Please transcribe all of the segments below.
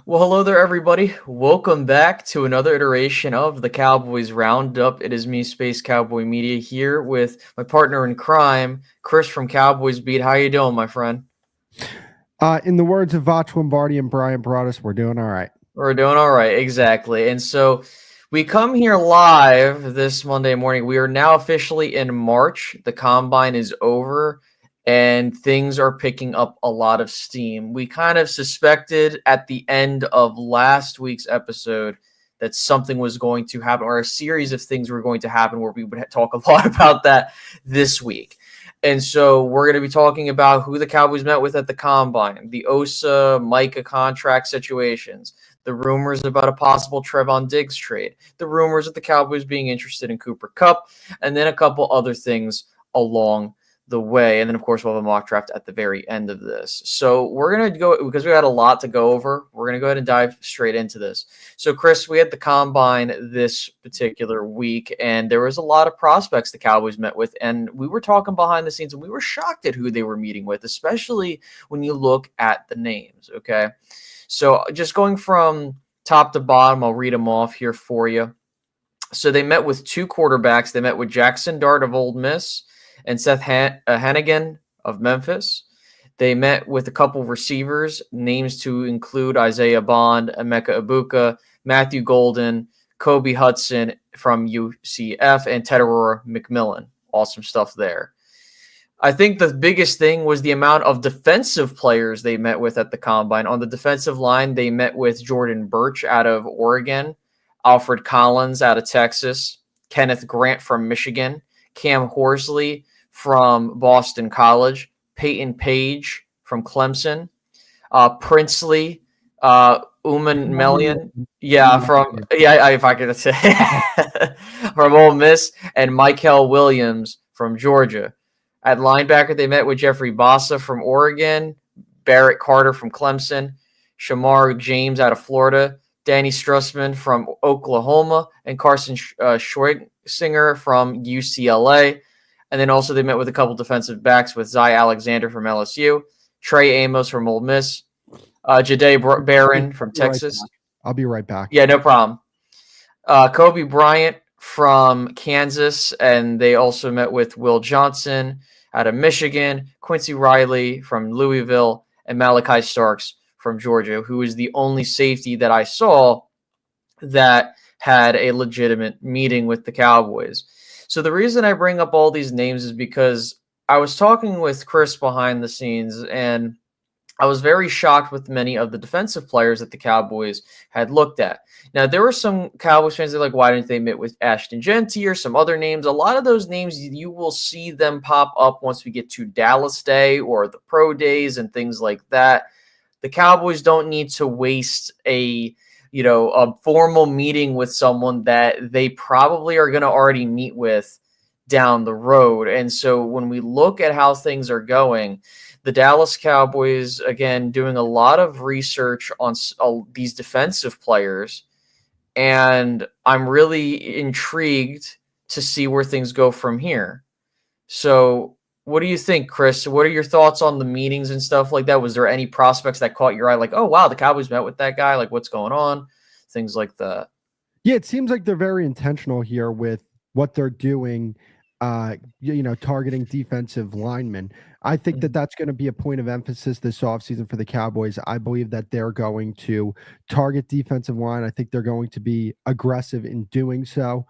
Well, hello there, everybody. Welcome back to another iteration of the Cowboys Roundup. It is me, Space Cowboy Media, here with my partner in crime, Chris from Cowboys Beat. How you doing, my friend? In the words of Vach Lombardi and Brian Broaddus, we're doing all right. We're doing all right, exactly. And so we come here live this Monday morning. We are now officially in March. The combine is over and things are picking up a lot of steam. We kind of suspected at the end of last week's episode that something was going to happen, or a series of things were going to happen, where we would talk a lot about that this week. And so we're going to be talking about who the Cowboys met with at the combine, the Osa Micah contract situations, the rumors about a possible Trevon Diggs trade, the rumors of the Cowboys being interested in Cooper Kupp, and then a couple other things along the way. And then, of course, we'll have a mock draft at the very end of this. So we're going to go, because we had a lot to go over, we're going to go ahead and dive straight into this. So, Chris, we had the combine this particular week, and there was a lot of prospects the Cowboys met with, and we were talking behind the scenes, and we were shocked at who they were meeting with, especially when you look at the names, okay? So just going from top to bottom, I'll read them off here for you. So they met with two quarterbacks. They met with Jackson Dart of Ole Miss and Seth Hannigan of Memphis. They met with a couple of receivers, names to include Isaiah Bond, Emeka Ibuka, Matthew Golden, Kobe Hudson from UCF, and Tedorah McMillan. Awesome stuff there. I think the biggest thing was the amount of defensive players they met with at the combine. On the defensive line, they met with Jordan Birch out of Oregon, Alfred Collins out of Texas, Kenneth Grant from Michigan, Cam Horsley from Boston College, Peyton Page from Clemson, Princely, Uman Melian, if I could say, from Ole Miss, and Michael Williams from Georgia. At linebacker, they met with Jeffrey Bassa from Oregon, Barrett Carter from Clemson, Shamar James out of Florida, Danny Strussman from Oklahoma, and Carson Schweitsinger from UCLA. And then also they met with a couple defensive backs with Zy Alexander from LSU, Trey Amos from Ole Miss, Jahdae Barron from Texas. I'll be right back. Yeah, no problem. Kobe Bryant from Kansas, and they also met with Will Johnson out of Michigan, Quincy Riley from Louisville, and Malachi Starks from Georgia, who is the only safety that I saw that had a legitimate meeting with the Cowboys. So the reason I bring up all these names is because I was talking with Chris behind the scenes, and I was very shocked with many of the defensive players that the Cowboys had looked at. Now, there were some Cowboys fans that were like, why didn't they meet with Ashton Genty or some other names? A lot of those names, you will see them pop up once we get to Dallas Day or the pro days and things like that. The Cowboys don't need to waste a formal meeting with someone that they probably are going to already meet with down the road. And so when we look at how things are going, the Dallas Cowboys, again, doing a lot of research on these defensive players, and I'm really intrigued to see where things go from here. So what do you think, Chris? What are your thoughts on the meetings and stuff like that? Was there any prospects that caught your eye? Like, oh, wow, the Cowboys met with that guy. Like, what's going on? Things like that. Yeah, it seems like they're very intentional here with what they're doing, targeting defensive linemen. I think that that's going to be a point of emphasis this offseason for the Cowboys. I believe that they're going to target defensive line. I think they're going to be aggressive in doing so.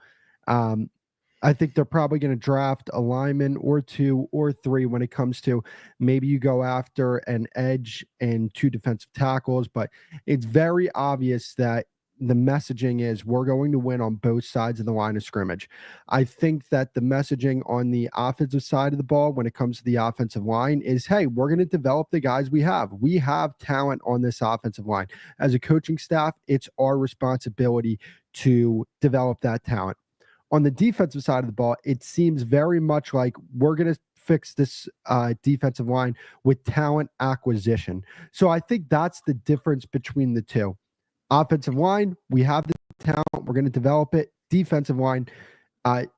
I think they're probably going to draft a lineman or two or three when it comes to maybe you go after an edge and two defensive tackles, but it's very obvious that the messaging is we're going to win on both sides of the line of scrimmage. I think that the messaging on the offensive side of the ball when it comes to the offensive line is, hey, we're going to develop the guys we have. We have talent on this offensive line. As a coaching staff, it's our responsibility to develop that talent. On the defensive side of the ball, it seems very much like we're going to fix this defensive line with talent acquisition. So I think that's the difference between the two. Offensive line, we have the talent. We're going to develop it. Defensive line,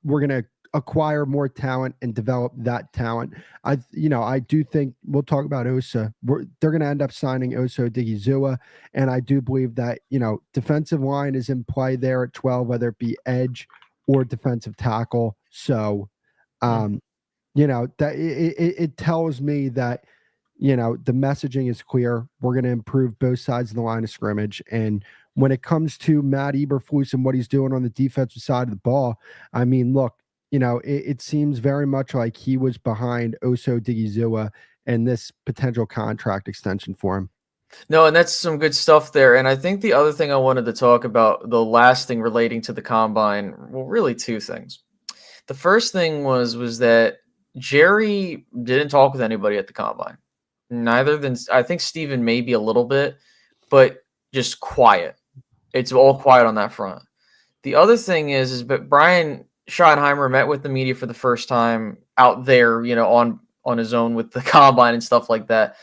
we're going to acquire more talent and develop that talent. I do think we'll talk about Osa. They're going to end up signing Osa Odighizuwa, and I do believe that defensive line is in play there at 12, whether it be edge or defensive tackle. So, that it tells me that the messaging is clear. We're going to improve both sides of the line of scrimmage. And when it comes to Matt Eberflus and what he's doing on the defensive side of the ball, I mean, look, it seems very much like he was behind Osa Odighizuwa and this potential contract extension for him. No, and that's some good stuff there. And I think the other thing I wanted to talk about, the last thing relating to the combine, well, really two things. The first thing was that Jerry didn't talk with anybody at the combine. I think Steven maybe a little bit, but just quiet. It's all quiet on that front. The other thing is but Brian Schottenheimer met with the media for the first time out there, on his own with the combine and stuff like that.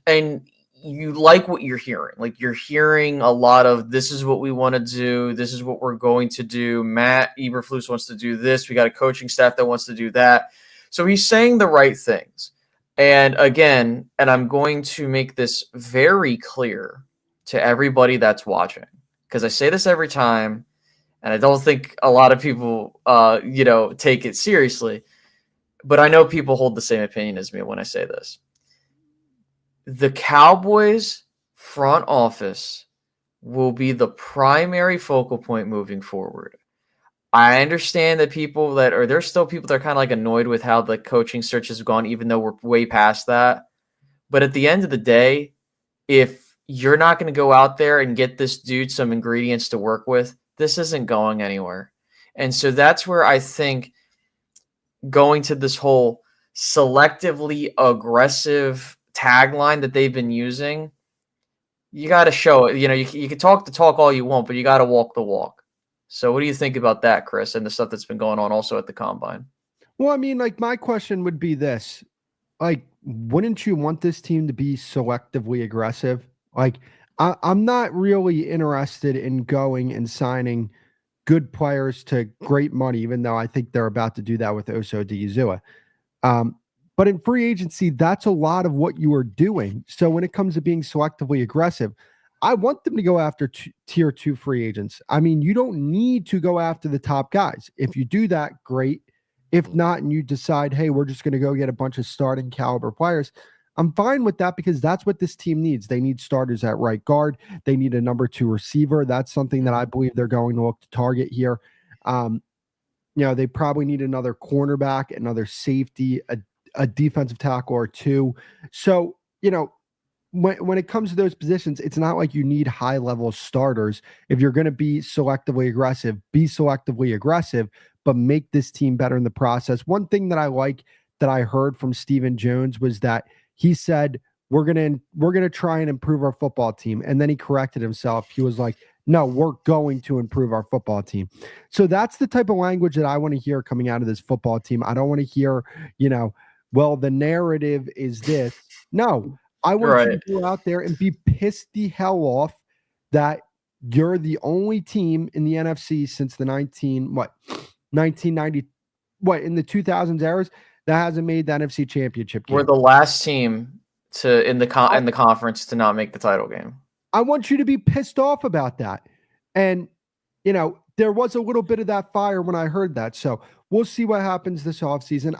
And you like what you're hearing. Like, you're hearing a lot of, this is what we want to do. This is what we're going to do. Matt Eberflus wants to do this. We got a coaching staff that wants to do that. So he's saying the right things. And again, I'm going to make this very clear to everybody that's watching, because I say this every time, and I don't think a lot of people, take it seriously. But I know people hold the same opinion as me when I say this. The Cowboys front office will be the primary focal point moving forward. I understand that there's still people that are kind of like annoyed with how the coaching search has gone, even though we're way past that. But at the end of the day, if you're not going to go out there and get this dude some ingredients to work with, this isn't going anywhere. And so that's where I think going to this whole selectively aggressive tagline that they've been using, you got to show it. You can talk the talk all you want, but you got to walk the walk. So what do you think about that, Chris, and the stuff that's been going on also at the combine? Well, I mean, like, my question would be this. Like, wouldn't you want this team to be selectively aggressive? Like, I'm not really interested in going and signing good players to great money, even though I think they're about to do that with Osa Odighizuwa. But in free agency, that's a lot of what you are doing. So when it comes to being selectively aggressive, I want them to go after tier 2 free agents. I mean, you don't need to go after the top guys. If you do that, great. If not, and you decide, hey, we're just going to go get a bunch of starting caliber players, I'm fine with that, because that's what this team needs. They need starters at right guard. They need a number 2 receiver. That's something that I believe they're going to look to target here. They probably need another cornerback, another safety, a defensive tackle or two. So, when it comes to those positions, it's not like you need high-level starters. If you're going to be selectively aggressive, but make this team better in the process. One thing that I like that I heard from Stephen Jones was that he said, we're gonna try and improve our football team. And then he corrected himself. He was like, no, we're going to improve our football team. So that's the type of language that I want to hear coming out of this football team. I don't want to hear, well, the narrative is this. No, I want you to go out there and be pissed the hell off that you're the only team in the NFC since the 1990, in the 2000s eras that hasn't made the NFC Championship game. We're the last team in the conference to not make the title game. I want you to be pissed off about that. And, there was a little bit of that fire when I heard that. So we'll see what happens this offseason.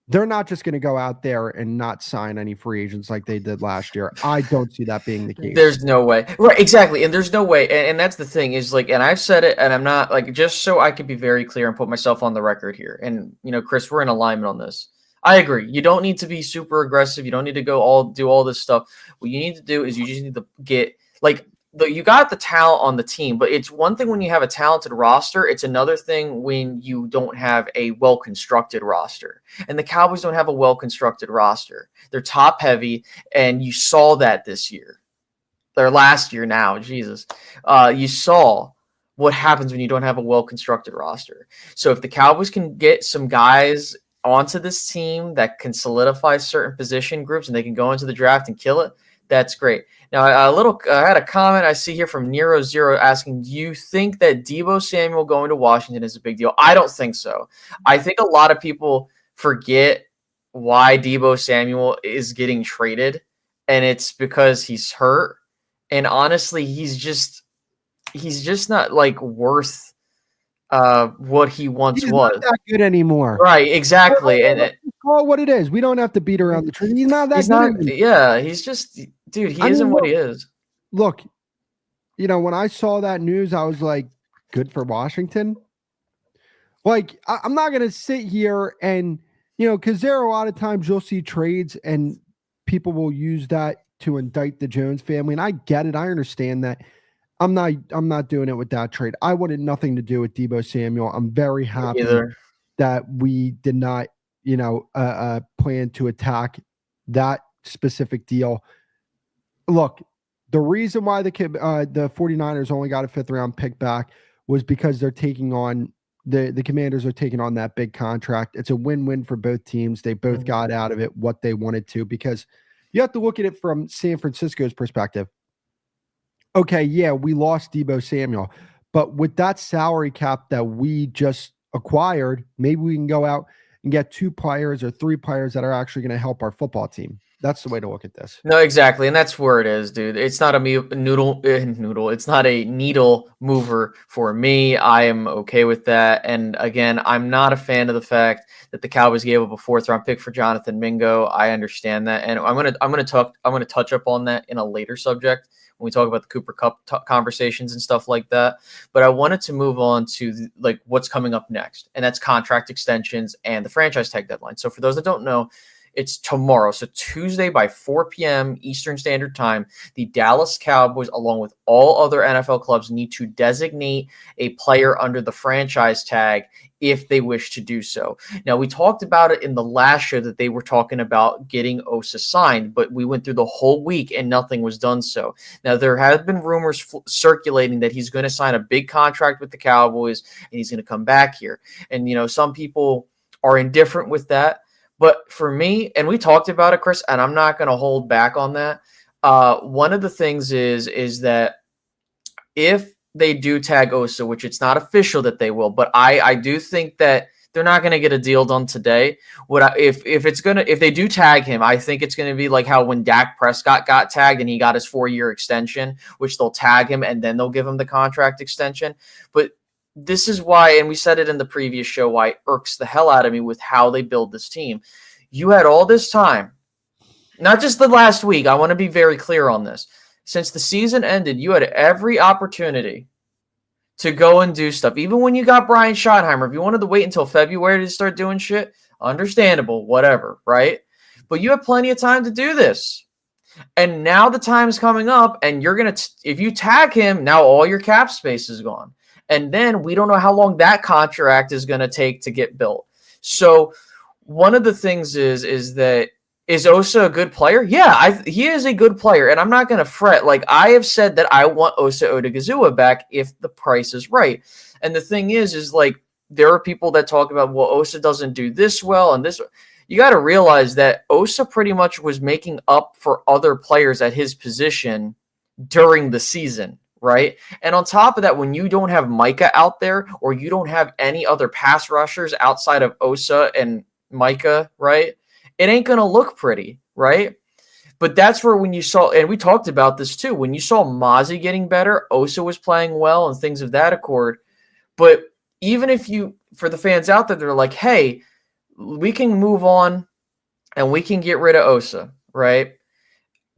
They're not just going to go out there and not sign any free agents like they did last year. I don't see that being the case. There's no way. Right, exactly. And there's no way. And that's the thing is, like, and I've said it, and I'm not, like, just so I can be very clear and put myself on the record here. And, Chris, we're in alignment on this. I agree. You don't need to be super aggressive. You don't need to do all this stuff. What you need to do is you just need to get, like, you got the talent on the team, but it's one thing when you have a talented roster. It's another thing when you don't have a well-constructed roster. And the Cowboys don't have a well-constructed roster. They're top-heavy, and you saw that this year. Or last year now, Jesus. You saw what happens when you don't have a well-constructed roster. So if the Cowboys can get some guys onto this team that can solidify certain position groups and they can go into the draft and kill it, That's great. Now, I had a comment I see here from Nero Zero asking, do you think that Deebo Samuel going to Washington is a big deal? I don't think so. I think a lot of people forget why Deebo Samuel is getting traded, and it's because he's hurt. And honestly, he's just not like worth what he once He's not was. that good anymore. Right, exactly. And Call it what it is. We don't have to beat around the tree. He's not that he's good not, anymore. yeah, he's just, dude, he I isn't mean, what he is. Look, when I saw that news, I was like, good for Washington. Like, I'm not going to sit here and, because there are a lot of times you'll see trades and people will use that to indict the Jones family. And I get it. I understand that. I'm not doing it with that trade. I wanted nothing to do with Deebo Samuel. I'm very happy that we did not, plan to attack that specific deal. Look, the reason why the 49ers only got a 5th round pick back was because they're taking on the Commanders are taking on that big contract. It's a win-win for both teams. They both got out of it what they wanted to, because you have to look at it from San Francisco's perspective. Okay, yeah, we lost Deebo Samuel, but with that salary cap that we just acquired, maybe we can go out and get 2 players or 3 players that are actually going to help our football team. That's the way to look at this. No, exactly, and that's where it is, dude. It's not a noodle. It's not a needle mover for me. I am okay with that. And again, I'm not a fan of the fact that the Cowboys gave up a 4th round pick for Jonathan Mingo. I understand that, and I'm gonna touch up on that in a later subject when we talk about the Cooper Kupp conversations and stuff like that. But I wanted to move on to like what's coming up next, and that's contract extensions and the franchise tag deadline. So for those that don't know, it's tomorrow. So Tuesday by 4 p.m. Eastern Standard Time, the Dallas Cowboys, along with all other NFL clubs, need to designate a player under the franchise tag if they wish to do so. Now, we talked about it in the last show that they were talking about getting Osa signed, but we went through the whole week and nothing was done so. Now, there have been rumors circulating that he's going to sign a big contract with the Cowboys and he's going to come back here. And, some people are indifferent with that. But for me, and we talked about it, Chris, and I'm not going to hold back on that. One of the things is that if they do tag Osa, which it's not official that they will, but I do think that they're not going to get a deal done today. If they do tag him, I think it's going to be like how when Dak Prescott got tagged and he got his 4-year extension, which they'll tag him and then they'll give him the contract extension. But this is why, and we said it in the previous show, why it irks the hell out of me with how they build this team. You had all this time, not just the last week. I want to be very clear on this. Since the season ended, you had every opportunity to go and do stuff. Even when you got Brian Schottenheimer, if you wanted to wait until February to start doing shit, understandable, whatever, right? But you have plenty of time to do this. And now the time's coming up, and you're going to, if you tag him, now all your cap space is gone. And then we don't know how long that contract is going to take to get built. So one of the things is that, is Osa a good player? Yeah, he is a good player, and I'm not going to fret. Like, I have said that I want Osa Odighizuwa back if the price is right. And the thing is like, there are people that talk about, well, Osa doesn't do this well and this. You got to realize that Osa pretty much was making up for other players at his position during the season. Right. And on top of that, when you don't have Micah out there, or you don't have any other pass rushers outside of Osa and Micah, right, it ain't going to look pretty. Right. But that's where when you saw, and we talked about this too, when you saw Mozzie getting better, Osa was playing well and things of that accord. But even if for the fans out there, they're like, hey, we can move on and we can get rid of Osa. Right.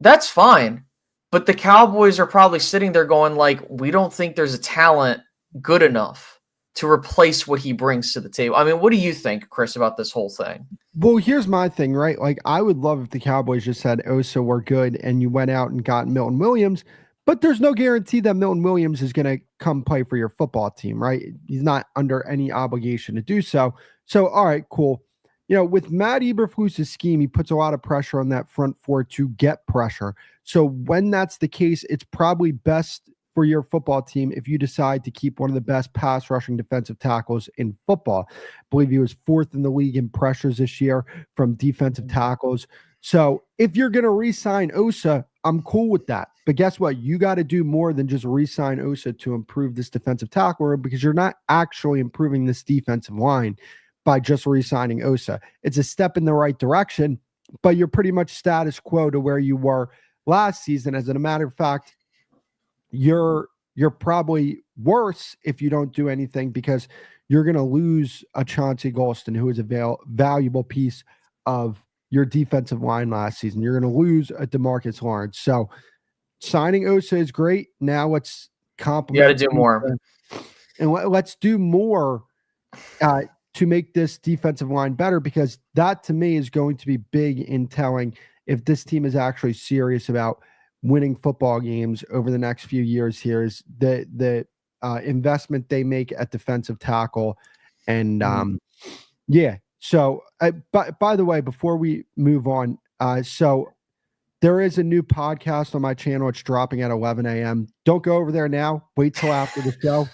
That's fine. But the Cowboys are probably sitting there going like, we don't think there's a talent good enough to replace what he brings to the table. I mean, what do you think, Chris, about this whole thing? Well, here's my thing, right? Like, I would love if the Cowboys just said, oh, so we're good, and you went out and got Milton Williams, but there's no guarantee that Milton Williams is going to come play for your football team, right? He's not under any obligation to do so. So, all right, cool. With Matt Eberflus's scheme, he puts a lot of pressure on that front four to get pressure. So when that's the case, it's probably best for your football team if you decide to keep one of the best pass rushing defensive tackles in football. I believe he was 4th in the league in pressures this year from defensive tackles. So if you're going to re-sign Osa, I'm cool with that. But guess what? You got to do more than just re-sign Osa to improve this defensive tackle room, because you're not actually improving this defensive line by just re-signing Osa. It's a step in the right direction, but you're pretty much status quo to where you were last season. As a matter of fact, you're probably worse if you don't do anything, because you're going to lose a Chauncey Golston, who is a valuable piece of your defensive line last season. You're going to lose a DeMarcus Lawrence. So signing Osa is great. Now let's You got to compliment do more. and let's do more to make this defensive line better, because that to me is going to be big in telling if this team is actually serious about winning football games over the next few years. Here is the investment they make at defensive tackle. And yeah. So by the way, before we move on, so there is a new podcast on my channel. It's dropping at 11 a.m. Don't go over there now. Wait till after the show.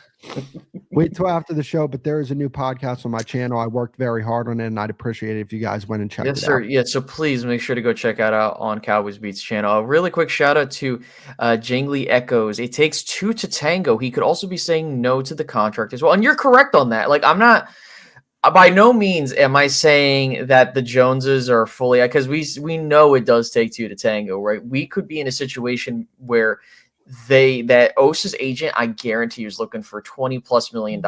Wait till after the show, but there is a new podcast on my channel. I worked very hard on it, and I'd appreciate it if you guys went and checked it sir. out. Yeah, so please make sure to go check it out on Cowboys Beats channel. A really quick shout out to Jangly Echoes. It takes two to tango. He could also be saying no to the contract as well. And you're correct on that. Like, I'm not by no means am I saying that the Joneses are fully, because we know it does take two to tango, right? We could be in a situation where that Osa's agent, I guarantee, is looking for $20+ million,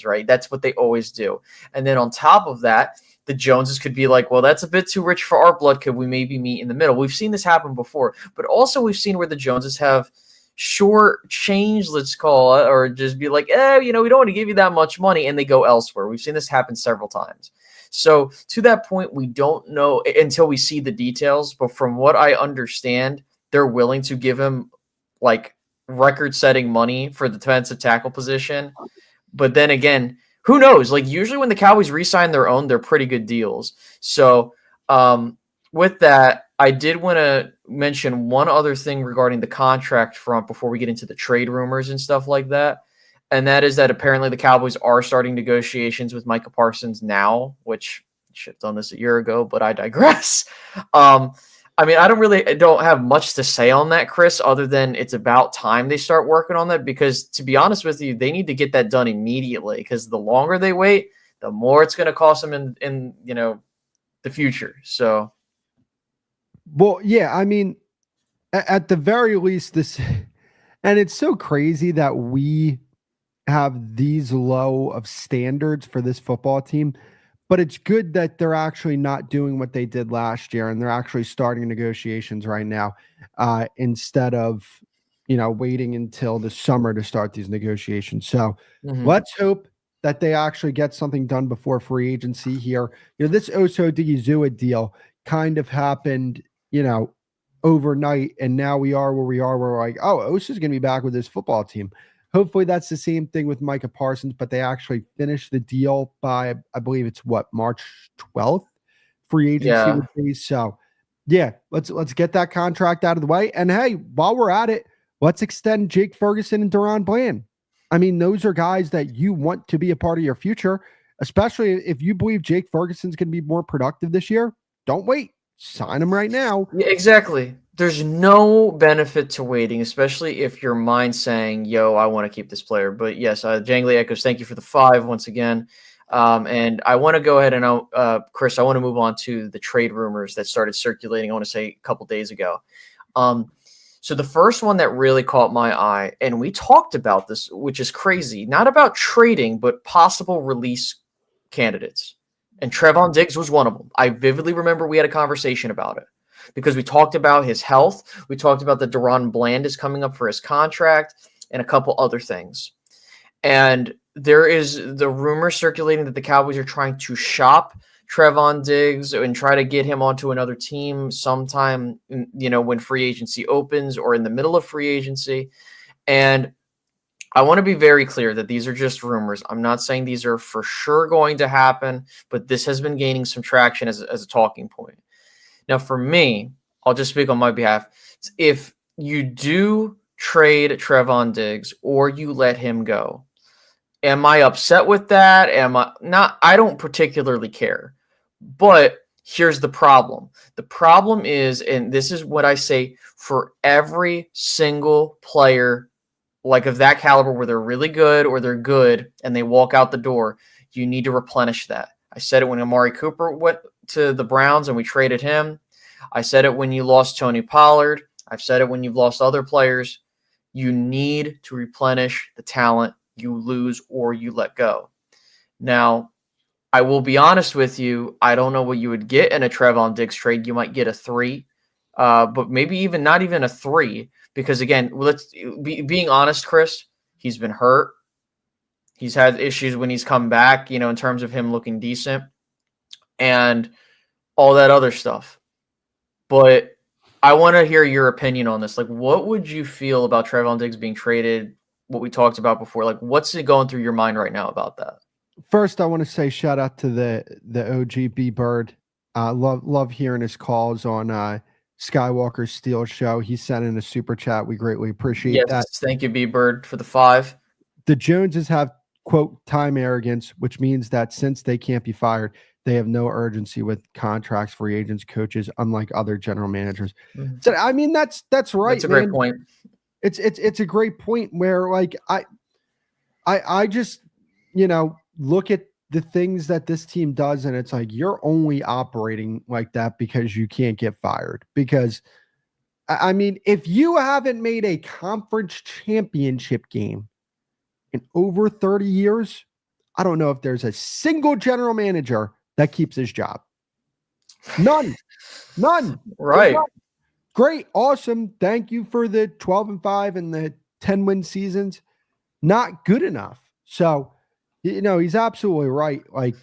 right? That's what they always do. And then on top of that, the Joneses could be like, well, that's a bit too rich for our blood. Could we maybe meet in the middle? We've seen this happen before, but also we've seen where the Joneses have short change, let's call it, or just be like, we don't want to give you that much money, and they go elsewhere. We've seen this happen several times. So to that point, we don't know until we see the details. But from what I understand, they're willing to give him like record-setting money for the defensive tackle position. But then again, who knows? Like, usually when the Cowboys re-sign their own, they're pretty good deals. So with that, I did want to mention one other thing regarding the contract front before we get into the trade rumors and stuff like that. And that is that apparently the Cowboys are starting negotiations with Micah Parsons now, which should have done this a year ago, but I digress. I mean, I don't have much to say on that, Chris, other than it's about time they start working on that, because to be honest with you, they need to get that done immediately, because the longer they wait, the more it's going to cost them in the future. So. Well, yeah, I mean, at the very least, this, and it's so crazy that we have these low of standards for this football team, but it's good that they're actually not doing what they did last year, and they're actually starting negotiations right now, instead of, waiting until the summer to start these negotiations. So let's hope that they actually get something done before free agency here. This Osa Odighizuwa deal kind of happened, overnight, and now we are where we are. We're like, oh, Osa's going to be back with his football team. Hopefully that's the same thing with Micah Parsons, but they actually finished the deal by, I believe it's March 12th, free agency would be. So yeah, let's get that contract out of the way. And hey, while we're at it, let's extend Jake Ferguson and Deron Bland. I mean, those are guys that you want to be a part of your future, especially if you believe Jake Ferguson's going to be more productive this year. Don't wait. Sign him right now. Yeah, exactly. There's no benefit to waiting, especially if your mind's saying, yo, I want to keep this player. But yes, Jangly Echoes, thank you for the 5 once again. And I want to go ahead and, Chris, I want to move on to the trade rumors that started circulating, I want to say a couple days ago. So the first one that really caught my eye, and we talked about this, which is crazy, not about trading, but possible release candidates. And Trevon Diggs was one of them. I vividly remember we had a conversation about it because we talked about his health. We talked about that Deron Bland is coming up for his contract and a couple other things. And there is the rumor circulating that the Cowboys are trying to shop Trevon Diggs and try to get him onto another team sometime, when free agency opens or in the middle of free agency. And I want to be very clear that these are just rumors. I'm not saying these are for sure going to happen, but this has been gaining some traction as a talking point. Now, for me, I'll just speak on my behalf. If you do trade Trevon Diggs or you let him go, am I upset with that? Am I not? I don't particularly care. But Here's the problem. The problem is, and this is what I say for every single player, like of that caliber, where they're really good or they're good and they walk out the door, you need to replenish that. I said it when Amari Cooper went to the Browns and we traded him. I said it when you lost Tony Pollard. I've said it when you've lost other players. You need to replenish the talent you lose or you let go. Now, I will be honest with you. I don't know what you would get in a Trevon Diggs trade. You might get a 3, but maybe even not even a 3, because again, being honest, Chris, he's been hurt. He's had issues when he's come back, in terms of him looking decent and all that other stuff. But I want to hear your opinion on this. Like, what would you feel about Trevon Diggs being traded? What we talked about before, like, what's going through your mind right now about that? First, I want to say shout out to the OG B Bird. Love hearing his calls on Skywalker's Steel Show. He sent in a super chat. We greatly appreciate that. Thank you, B Bird, for the 5. The Joneses have, quote, time arrogance, which means that since they can't be fired, they have no urgency with contracts, free agents, coaches, unlike other general managers. Mm-hmm. So I mean, that's right. That's a great point. It's a great point where, like, I just, look at the things that this team does, and it's like, you're only operating like that because you can't get fired. Because, I mean, if you haven't made a conference championship game in over 30 years, I don't know if there's a single general manager that keeps his job. None. Right. Great. Awesome. Thank you for the 12-5 and the 10-win seasons. Not good enough. So, he's absolutely right. Like,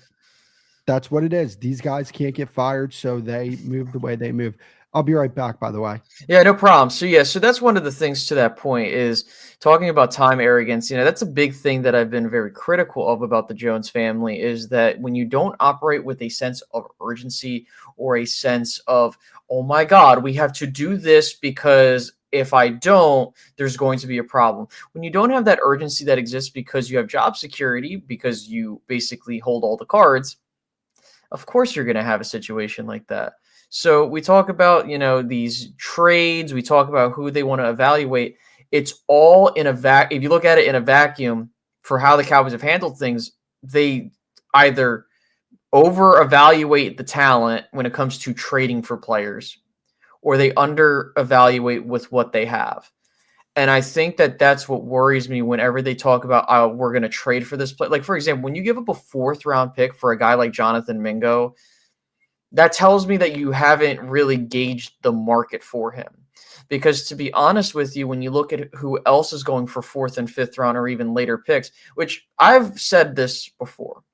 that's what it is. These guys can't get fired, so they move the way they move. I'll be right back, by the way. Yeah, no problem. So that's one of the things to that point is talking about time arrogance. That's a big thing that I've been very critical of about the Jones family, is that when you don't operate with a sense of urgency or a sense of, oh my God, we have to do this because if I don't, there's going to be a problem. When you don't have that urgency that exists because you have job security, because you basically hold all the cards, of course you're going to have a situation like that. So we talk about, these trades, we talk about who they want to evaluate. It's all in a if you look at it in a vacuum for how the Cowboys have handled things, they either over-evaluate the talent when it comes to trading for players, or they under-evaluate with what they have. And I think that that's what worries me whenever they talk about, we're going to trade for this play. Like, for example, when you give up a 4th-round pick for a guy like Jonathan Mingo, that tells me that you haven't really gauged the market for him. Because to be honest with you, when you look at who else is going for 4th and 5th round or even later picks, which I've said this before,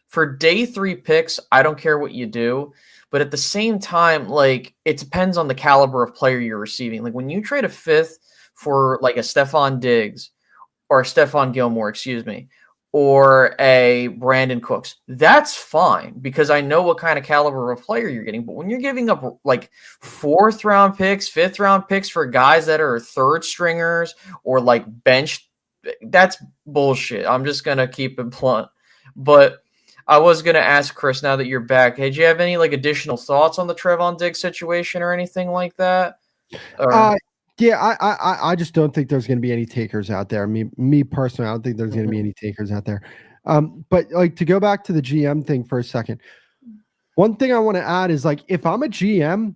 for day 3 picks, I don't care what you do. But at the same time, like, it depends on the caliber of player you're receiving. Like, when you trade a 5th for like a Stefon Diggs or Stephon Gilmore, or a Brandon Cooks, that's fine because I know what kind of caliber of player you're getting. But when you're giving up like 4th-round picks, 5th-round picks for guys that are 3rd stringers or like bench, that's bullshit. I'm just going to keep it blunt. But I was going to ask Chris, now that you're back, did you have any like additional thoughts on the Trevon Diggs situation or anything like that? Yeah, I just don't think there's going to be any takers out there. Me personally, I don't think there's going to be any takers out there. But like, to go back to the GM thing for a second, one thing I want to add is, like, if I'm a GM,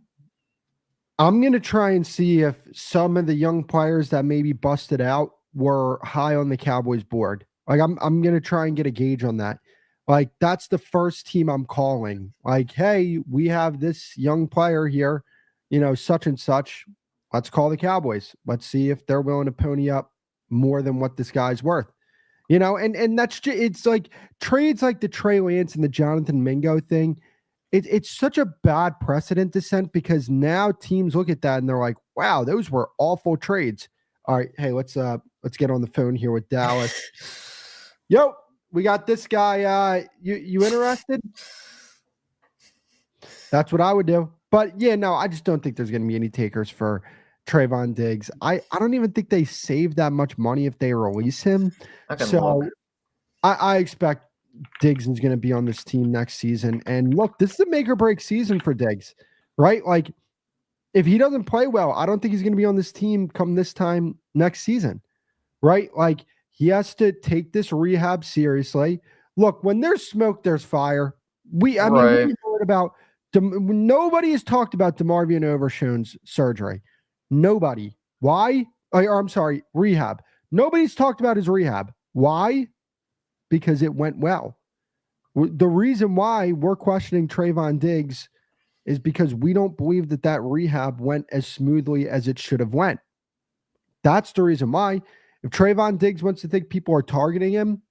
I'm going to try and see if some of the young players that maybe busted out were high on the Cowboys board. Like, I'm going to try and get a gauge on that. Like, that's the first team I'm calling. Like, hey, we have this young player here, such and such. Let's call the Cowboys. Let's see if they're willing to pony up more than what this guy's worth. And that's just, it's like trades like the Trey Lance and the Jonathan Mingo thing. It's such a bad precedent to set, because now teams look at that and they're like, wow, those were awful trades. All right, hey, let's get on the phone here with Dallas. Yo, we got this guy. You interested? That's what I would do. But yeah, no, I just don't think there's going to be any takers for Trevon Diggs. I don't even think they save that much money if they release him. So I expect Diggs is going to be on this team next season. And look, this is a make or break season for Diggs, right? Like, if he doesn't play well, I don't think he's going to be on this team come this time next season, right? Like, he has to take this rehab seriously. Look, when there's smoke, there's fire. We heard about, nobody has talked about DeMarvion Overshown's surgery. Nobody. Why? I'm sorry, rehab. Nobody's talked about his rehab. Why? Because it went well. The reason why we're questioning Trevon Diggs is because we don't believe that rehab went as smoothly as it should have went. That's the reason why. If Trevon Diggs wants to think people are targeting him,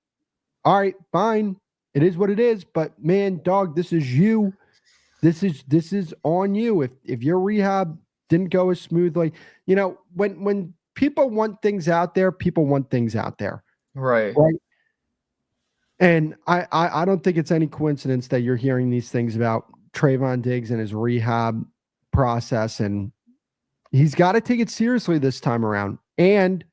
all right, fine. It is what it is. But man, dog, this is you. This is on you. If your rehab didn't go as smoothly, when people want things out there, people want things out there. Right. And I don't think it's any coincidence that you're hearing these things about Trevon Diggs and his rehab process, and he's got to take it seriously this time around. And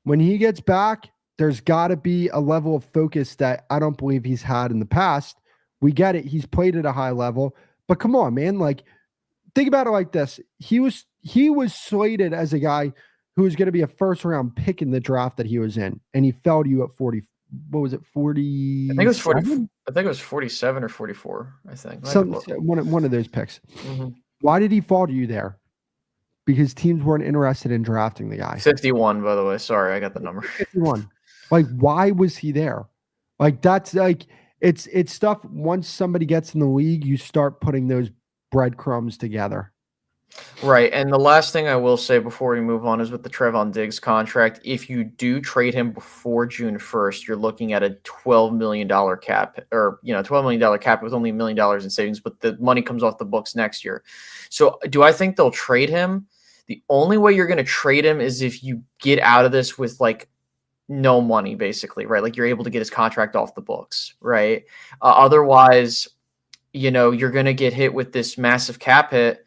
when he gets back, there's got to be a level of focus that I don't believe he's had in the past. We get it. He's played at a high level, but come on, man. Like, think about it like this. He was slated as a guy who was going to be a first round pick in the draft that he was in, and he fell to you at 40. What was it? 40. I think it was 40. I think it was 47 or 44. I think one of those picks. Mm-hmm. Why did he fall to you there? Because teams weren't interested in drafting the guy. 51, by the way. Sorry, I got the number. 51. Like, why was he there? Like, that's like it's stuff. Once somebody gets in the league, you start putting those breadcrumbs together. Right. And the last thing I will say before we move on is with the Trevon Diggs contract, if you do trade him before June 1st, you're looking at a $12 million cap, or, $12 million cap with only $1 million in savings, but the money comes off the books next year. So do I think they'll trade him? The only way you're going to trade him is if you get out of this with like no money, basically, right? Like, you're able to get his contract off the books, right? Otherwise, you're going to get hit with this massive cap hit.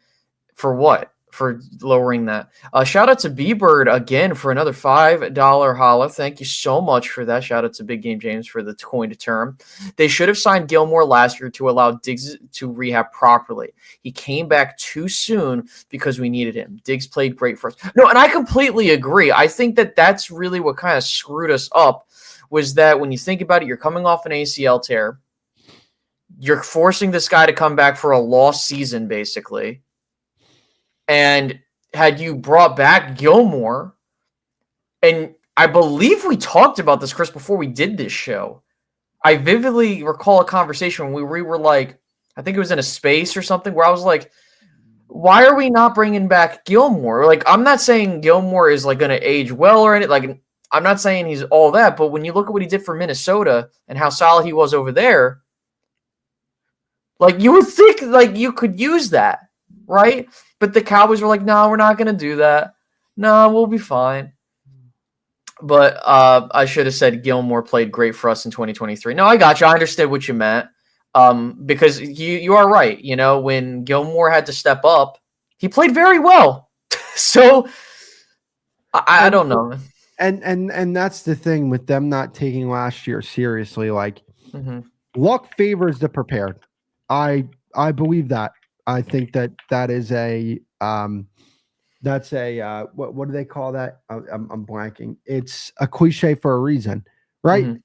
For what? For lowering that. Shout out to B-Bird again for another $5 holla. Thank you so much for that. Shout out to Big Game James for the coined term. They should have signed Gilmore last year to allow Diggs to rehab properly. He came back too soon because we needed him. Diggs played great for us. No, and I completely agree. I think that's really what kind of screwed us up, was that when you think about it, you're coming off an ACL tear. You're forcing this guy to come back for a lost season, basically. And had you brought back Gilmore, and I believe we talked about this, Chris, before we did this show. I vividly recall a conversation when we were like, I think it was in a space or something, where I was like, why are we not bringing back Gilmore? Like, I'm not saying Gilmore is like going to age well or anything. Like, I'm not saying he's all that, but when you look at what he did for Minnesota and how solid he was over there, like, you would think like you could use that, right? But the Cowboys were like, no, we're not going to do that. No, we'll be fine. But I should have said Gilmore played great for us in 2023. No, I got you. I understood what you meant. Because you are right. When Gilmore had to step up, he played very well. So I don't know. And that's the thing with them not taking last year seriously. Like, luck favors the prepared. I believe that. I think that is a that's a what do they call that? I'm blanking. It's a cliche for a reason, right?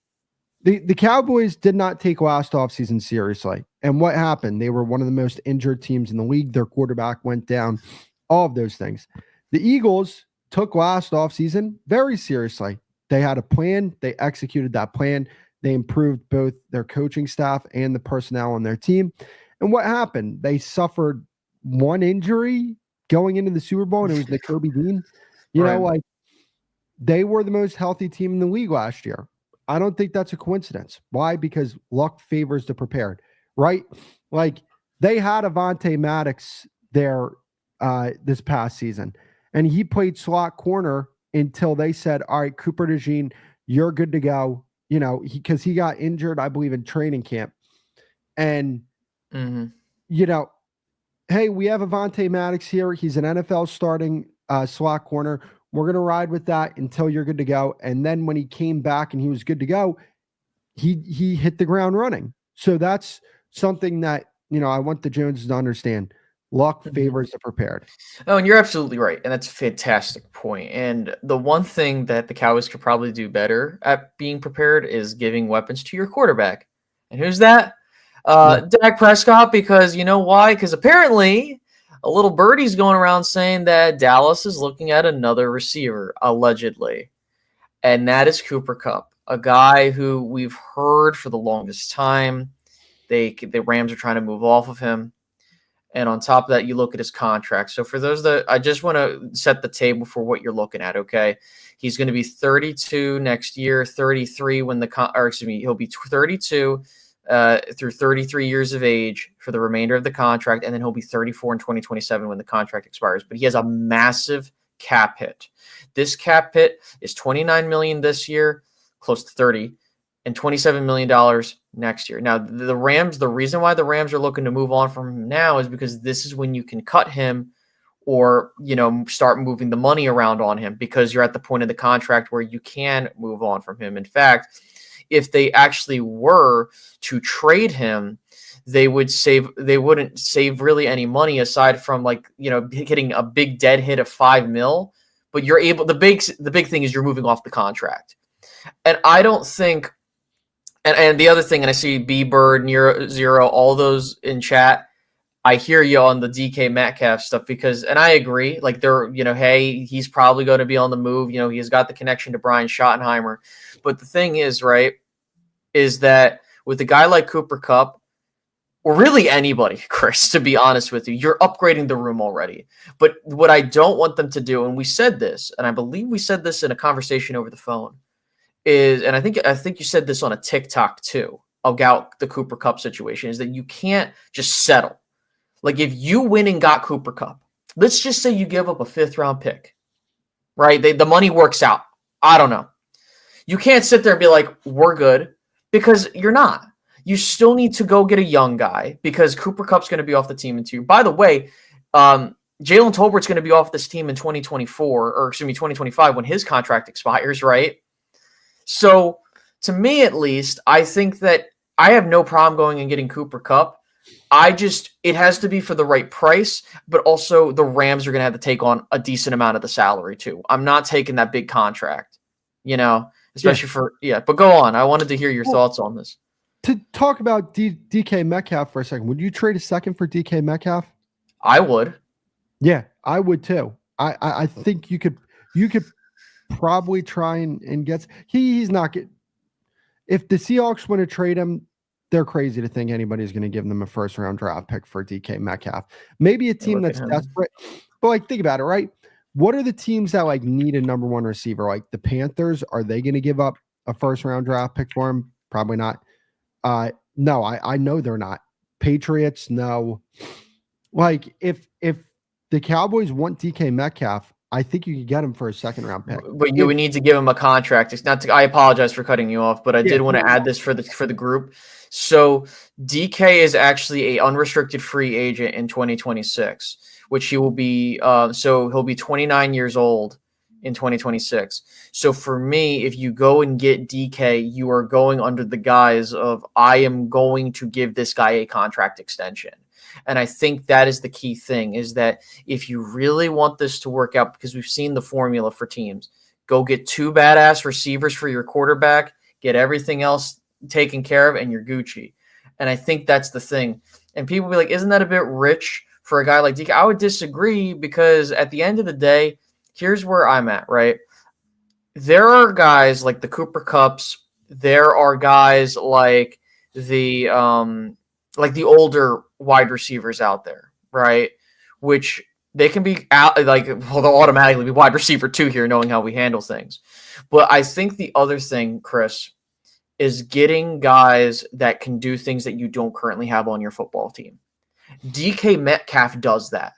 The Cowboys did not take last offseason seriously. And what happened? They were one of the most injured teams in the league. Their quarterback went down, all of those things. The Eagles took last offseason very seriously. They had a plan. They executed that plan. They improved both their coaching staff and the personnel on their team. And what happened? They suffered one injury going into the Super Bowl, and it was Nakobe Dean. Like, they were the most healthy team in the league last year. I don't think that's a coincidence. Why? Because luck favors the prepared, right? Like, they had Avonte Maddox there this past season, and he played slot corner until they said, all right, Cooper Kupp, you're good to go. Because he got injured, I believe, in training camp. And hey, we have Avonte Maddox here. He's an NFL starting slot corner. We're going to ride with that until you're good to go. And then when he came back and he was good to go, he hit the ground running. So that's something that, I want the Joneses to understand. Luck favors the prepared. Oh, and you're absolutely right. And that's a fantastic point. And the one thing that the Cowboys could probably do better at being prepared is giving weapons to your quarterback. And who's that? Yeah. Dak Prescott, because you know why? Because apparently a little birdie's going around saying that Dallas is looking at another receiver, allegedly. And that is Cooper Kupp, a guy who we've heard for the longest time. The Rams are trying to move off of him. And on top of that, you look at his contract. So for those that I just want to set the table for what you're looking at, okay? He's going to be 32 next year, 33 when he'll be 32 through 33 years of age for the remainder of the contract, and then he'll be 34 in 2027 when the contract expires. But he has a massive cap hit. This cap hit is $29 million this year, close to 30, and $27 million next year. Now, the reason why the Rams are looking to move on from him now is because this is when you can cut him or, start moving the money around on him, because you're at the point of the contract where you can move on from him. In fact, if they actually were to trade him, they wouldn't save really any money aside from hitting a big dead hit of $5 million. But the big thing is you're moving off the contract. And I don't think, and the other thing, and I see B Bird, Near Zero, all those in chat, I hear you on the DK Metcalf stuff and I agree. Like hey, he's probably going to be on the move. He's got the connection to Brian Schottenheimer. But the thing is, right, is that with a guy like Cooper Kupp, or really anybody, Chris, to be honest with you, you're upgrading the room already. But what I don't want them to do, and we said this, and I believe we said this in a conversation over the phone, is, and I think you said this on a TikTok too, about the Cooper Kupp situation, is that you can't just settle. Like if you win and got Cooper Kupp, let's just say you give up a 5th round pick, right? The money works out. I don't know. You can't sit there and be like, we're good, because you're not. You still need to go get a young guy, because Cooper Kupp's going to be off the team in 2. By the way, Jalen Tolbert's going to be off this team in 2025 when his contract expires, right? So to me, at least, I think that I have no problem going and getting Cooper Kupp. It has to be for the right price, but also the Rams are going to have to take on a decent amount of the salary too. I'm not taking that big contract, especially but go on. I wanted to hear your thoughts on this. To talk about DK Metcalf for a second, would you trade a second for DK Metcalf? I would. Yeah, I would too. I think you could probably try and get. He's not get. If the Seahawks want to trade him, they're crazy to think anybody's going to give them a 1st round draft pick for DK Metcalf. Maybe a team that's desperate, but think about it, right? What are the teams that need a number 1 receiver? Like the Panthers, are they going to give up a 1st round draft pick for him? Probably not. No, I know they're not. Patriots, no. Like if the Cowboys want DK Metcalf, I think you could get him for a 2nd round pick. But you would need to give him a contract. It's not. I apologize for cutting you off, but I did want to add this for the group. So DK is actually a unrestricted free agent in 2026, which he will be. So he'll be 29 years old in 2026. So for me, if you go and get DK, you are going under the guise of, I am going to give this guy a contract extension. And I think that is the key thing, is that if you really want this to work out, because we've seen the formula for teams, go get 2 badass receivers for your quarterback, get everything else taken care of, and you're Gucci. And I think that's the thing. And people be like, isn't that a bit rich for a guy like DK? I would disagree, because at the end of the day, here's where I'm at, right? There are guys like the Cooper Kupps. There are guys like the older wide receivers out there, right? Which they can be they'll automatically be wide receiver 2 here, knowing how we handle things. But I think the other thing, Chris, is getting guys that can do things that you don't currently have on your football team. DK Metcalf does that.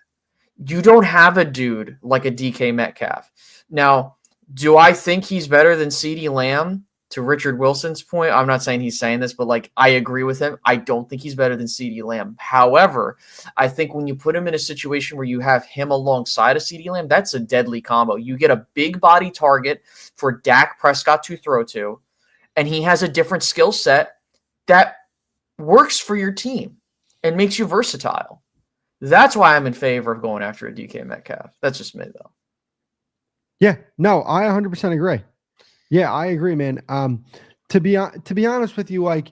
You don't have a dude like a DK Metcalf. Now, do I think he's better than CeeDee Lamb? To Richard Wilson's point, I'm not saying he's saying this, but I agree with him. I don't think he's better than CeeDee Lamb. However, I think when you put him in a situation where you have him alongside of CeeDee Lamb, that's a deadly combo. You get a big body target for Dak Prescott to throw to, and he has a different skill set that works for your team and makes you versatile. That's why I'm in favor of going after a DK Metcalf. That's just me, though. Yeah, no, I 100% agree. Yeah, I agree, man. To be honest with you, like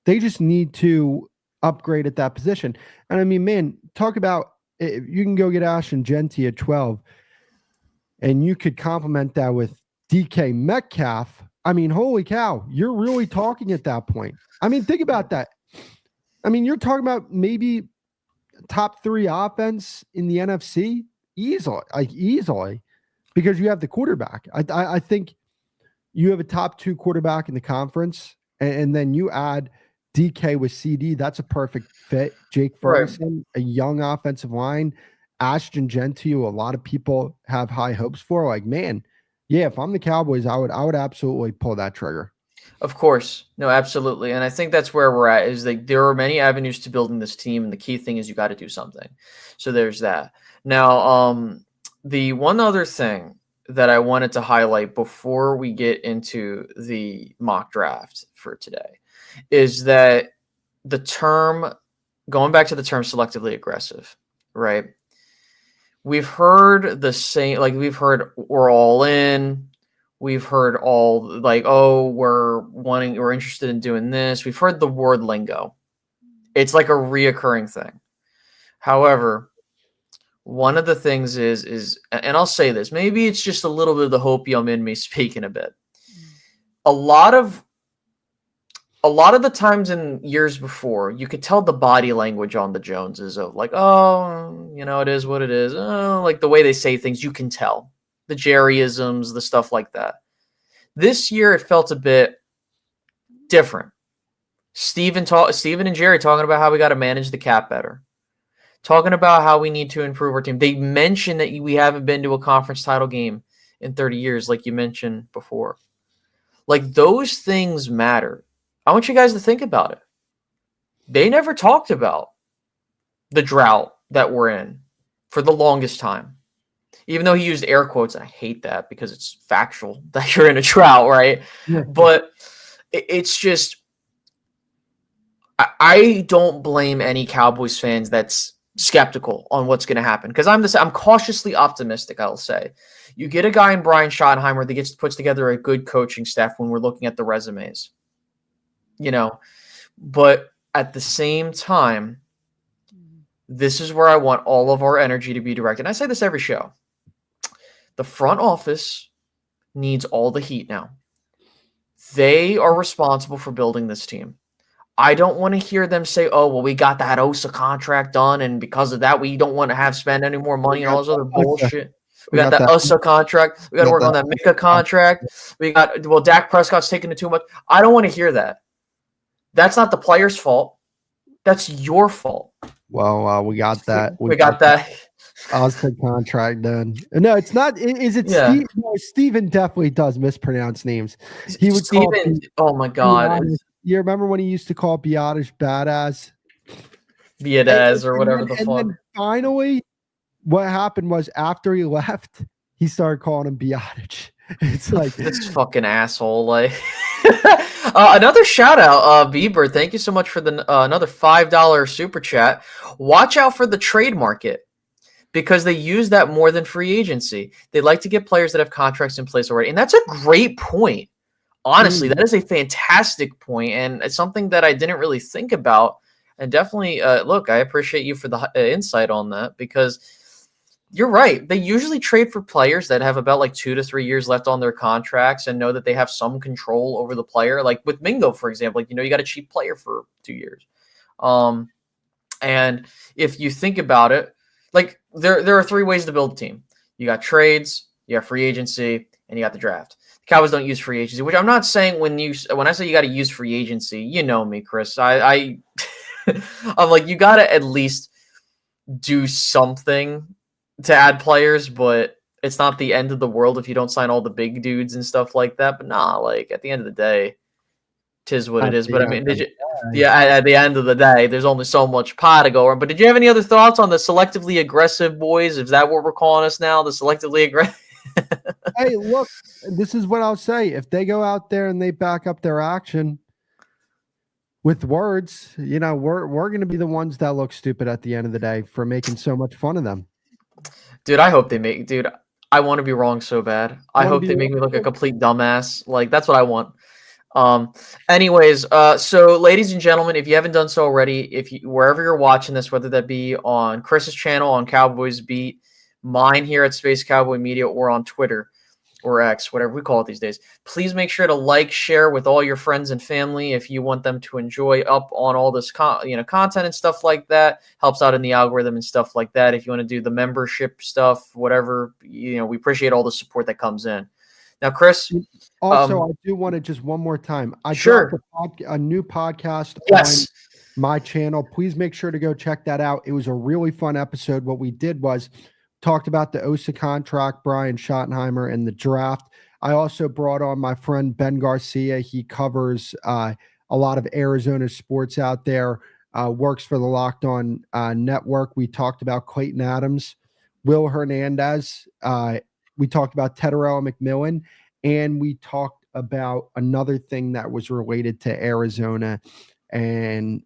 they just need to upgrade at that position. And I mean, man, talk about you can go get Ashton Genty at 12, and you could complement that with DK Metcalf. I mean, holy cow, you're really talking at that point. I mean, think about that. I mean, you're talking about maybe top 3 offense in the NFC easily, because you have the quarterback. I think you have a top 2 quarterback in the conference, and then you add DK with CD. That's a perfect fit. Jake Ferguson, a young offensive line, Ashton Genty, who a lot of people have high hopes for. Like, man, yeah, if I'm the Cowboys, I would absolutely pull that trigger. Of course. No, absolutely. And I think that's where we're at, is like there are many avenues to building this team, and the key thing is you got to do something. So there's that. Now, the one other thing that I wanted to highlight before we get into the mock draft for today is that the term, going back to the term selectively aggressive, right? We've heard the same, like we've heard we're all in. We've heard all like, oh, we're interested in doing this. We've heard the word lingo. It's like a reoccurring thing. However, one of the things is, and I'll say this, maybe it's just a little bit of the hopium in me speaking a bit. A lot of the times in years before, you could tell the body language on the Joneses of like, oh, it is what it is. Oh, like the way they say things, you can tell. The Jerryisms, the stuff like that. This year, it felt a bit different. Steven and Jerry talking about how we got to manage the cap better. Talking about how we need to improve our team. They mentioned that we haven't been to a conference title game in 30 years, like you mentioned before. Like, those things matter. I want you guys to think about it. They never talked about the drought that we're in for the longest time. Even though he used air quotes, and I hate that because it's factual that you're in a drought, right? Yeah. But it's just, I don't blame any Cowboys fans that's skeptical on what's going to happen, because I'm cautiously optimistic. I'll say, you get a guy in Brian Schottenheimer that puts together a good coaching staff when we're looking at the resumes, But at the same time, this is where I want all of our energy to be directed. And I say this every show. The front office needs all the heat now. They are responsible for building this team. I don't want to hear them say, oh, well, we got that Osa contract done, and because of that, we don't want to spend any more money and all this other bullshit. We got that Osa contract. We got to work on that Micah contract. Dak Prescott's taking it too much. I don't want to hear that. That's not the player's fault. That's your fault. Well, we got that. We got that. Osa contract done. No, it's not. Is it Steve? No, Steven definitely does mispronounce names. He would Steven. Oh my God. You remember when he used to call Biotish badass? Biadaz or whatever the fuck. And then finally, what happened was after he left, he started calling him Biotish. It's like this fucking asshole. Like another shout out, Bieber. Thank you so much for the another $5 super chat. Watch out for the trade market, because they use that more than free agency. They like to get players that have contracts in place already, and that's a great point. Honestly, that is a fantastic point, and it's something that I didn't really think about. And definitely, look, I appreciate you for the insight on that, because you're right. They usually trade for players that have about like 2 to 3 years left on their contracts and know that they have some control over the player. Like with Mingo, for example, like, you got a cheap player for 2 years. And if you think about it, like there are 3 ways to build a team. You got trades, you got free agency, and you got the draft. Cowboys don't use free agency, which I'm not saying when I say you got to use free agency, you know me, Chris. I'm like, you got to at least do something to add players, but it's not the end of the world if you don't sign all the big dudes and stuff like that. But nah, like at the end of the day, 'tis what it is. But I mean, at the end of the day, there's only so much pie to go around. But did you have any other thoughts on the selectively aggressive boys? Is that what we're calling us now? The selectively aggressive? Hey, look, this is what I'll say. If they go out there and they back up their action with words, we're going to be the ones that look stupid at the end of the day for making so much fun of them. Dude, I hope they make. Dude, I want to be wrong so bad. I Want to hope be they make me look a complete dumbass. Like that's what I want. Anyways, so ladies and gentlemen, if you haven't done so already, if you wherever you're watching this, whether that be on Chris's channel on Cowboys Beat, mine here at Space Cowboy Media, or on Twitter or X, whatever we call it these days, please make sure to like, share with all your friends and family if you want them to enjoy up on all this content and stuff like that. Helps out in the algorithm and stuff like that. If you want to do the membership stuff, whatever, we appreciate all the support that comes in. Now, Chris. Also, I do want to just one more time. I Sure. dropped a new podcast Yes. on my channel. Please make sure to go check that out. It was a really fun episode. What we did was talked about the Osa contract, Brian Schottenheimer, and the draft. I also brought on my friend Ben Garcia. He covers a lot of Arizona sports out there, works for the Locked On Network. We talked about Clayton Adams, Will Hernandez. We talked about Tedarella McMillan, and we talked about another thing that was related to Arizona. And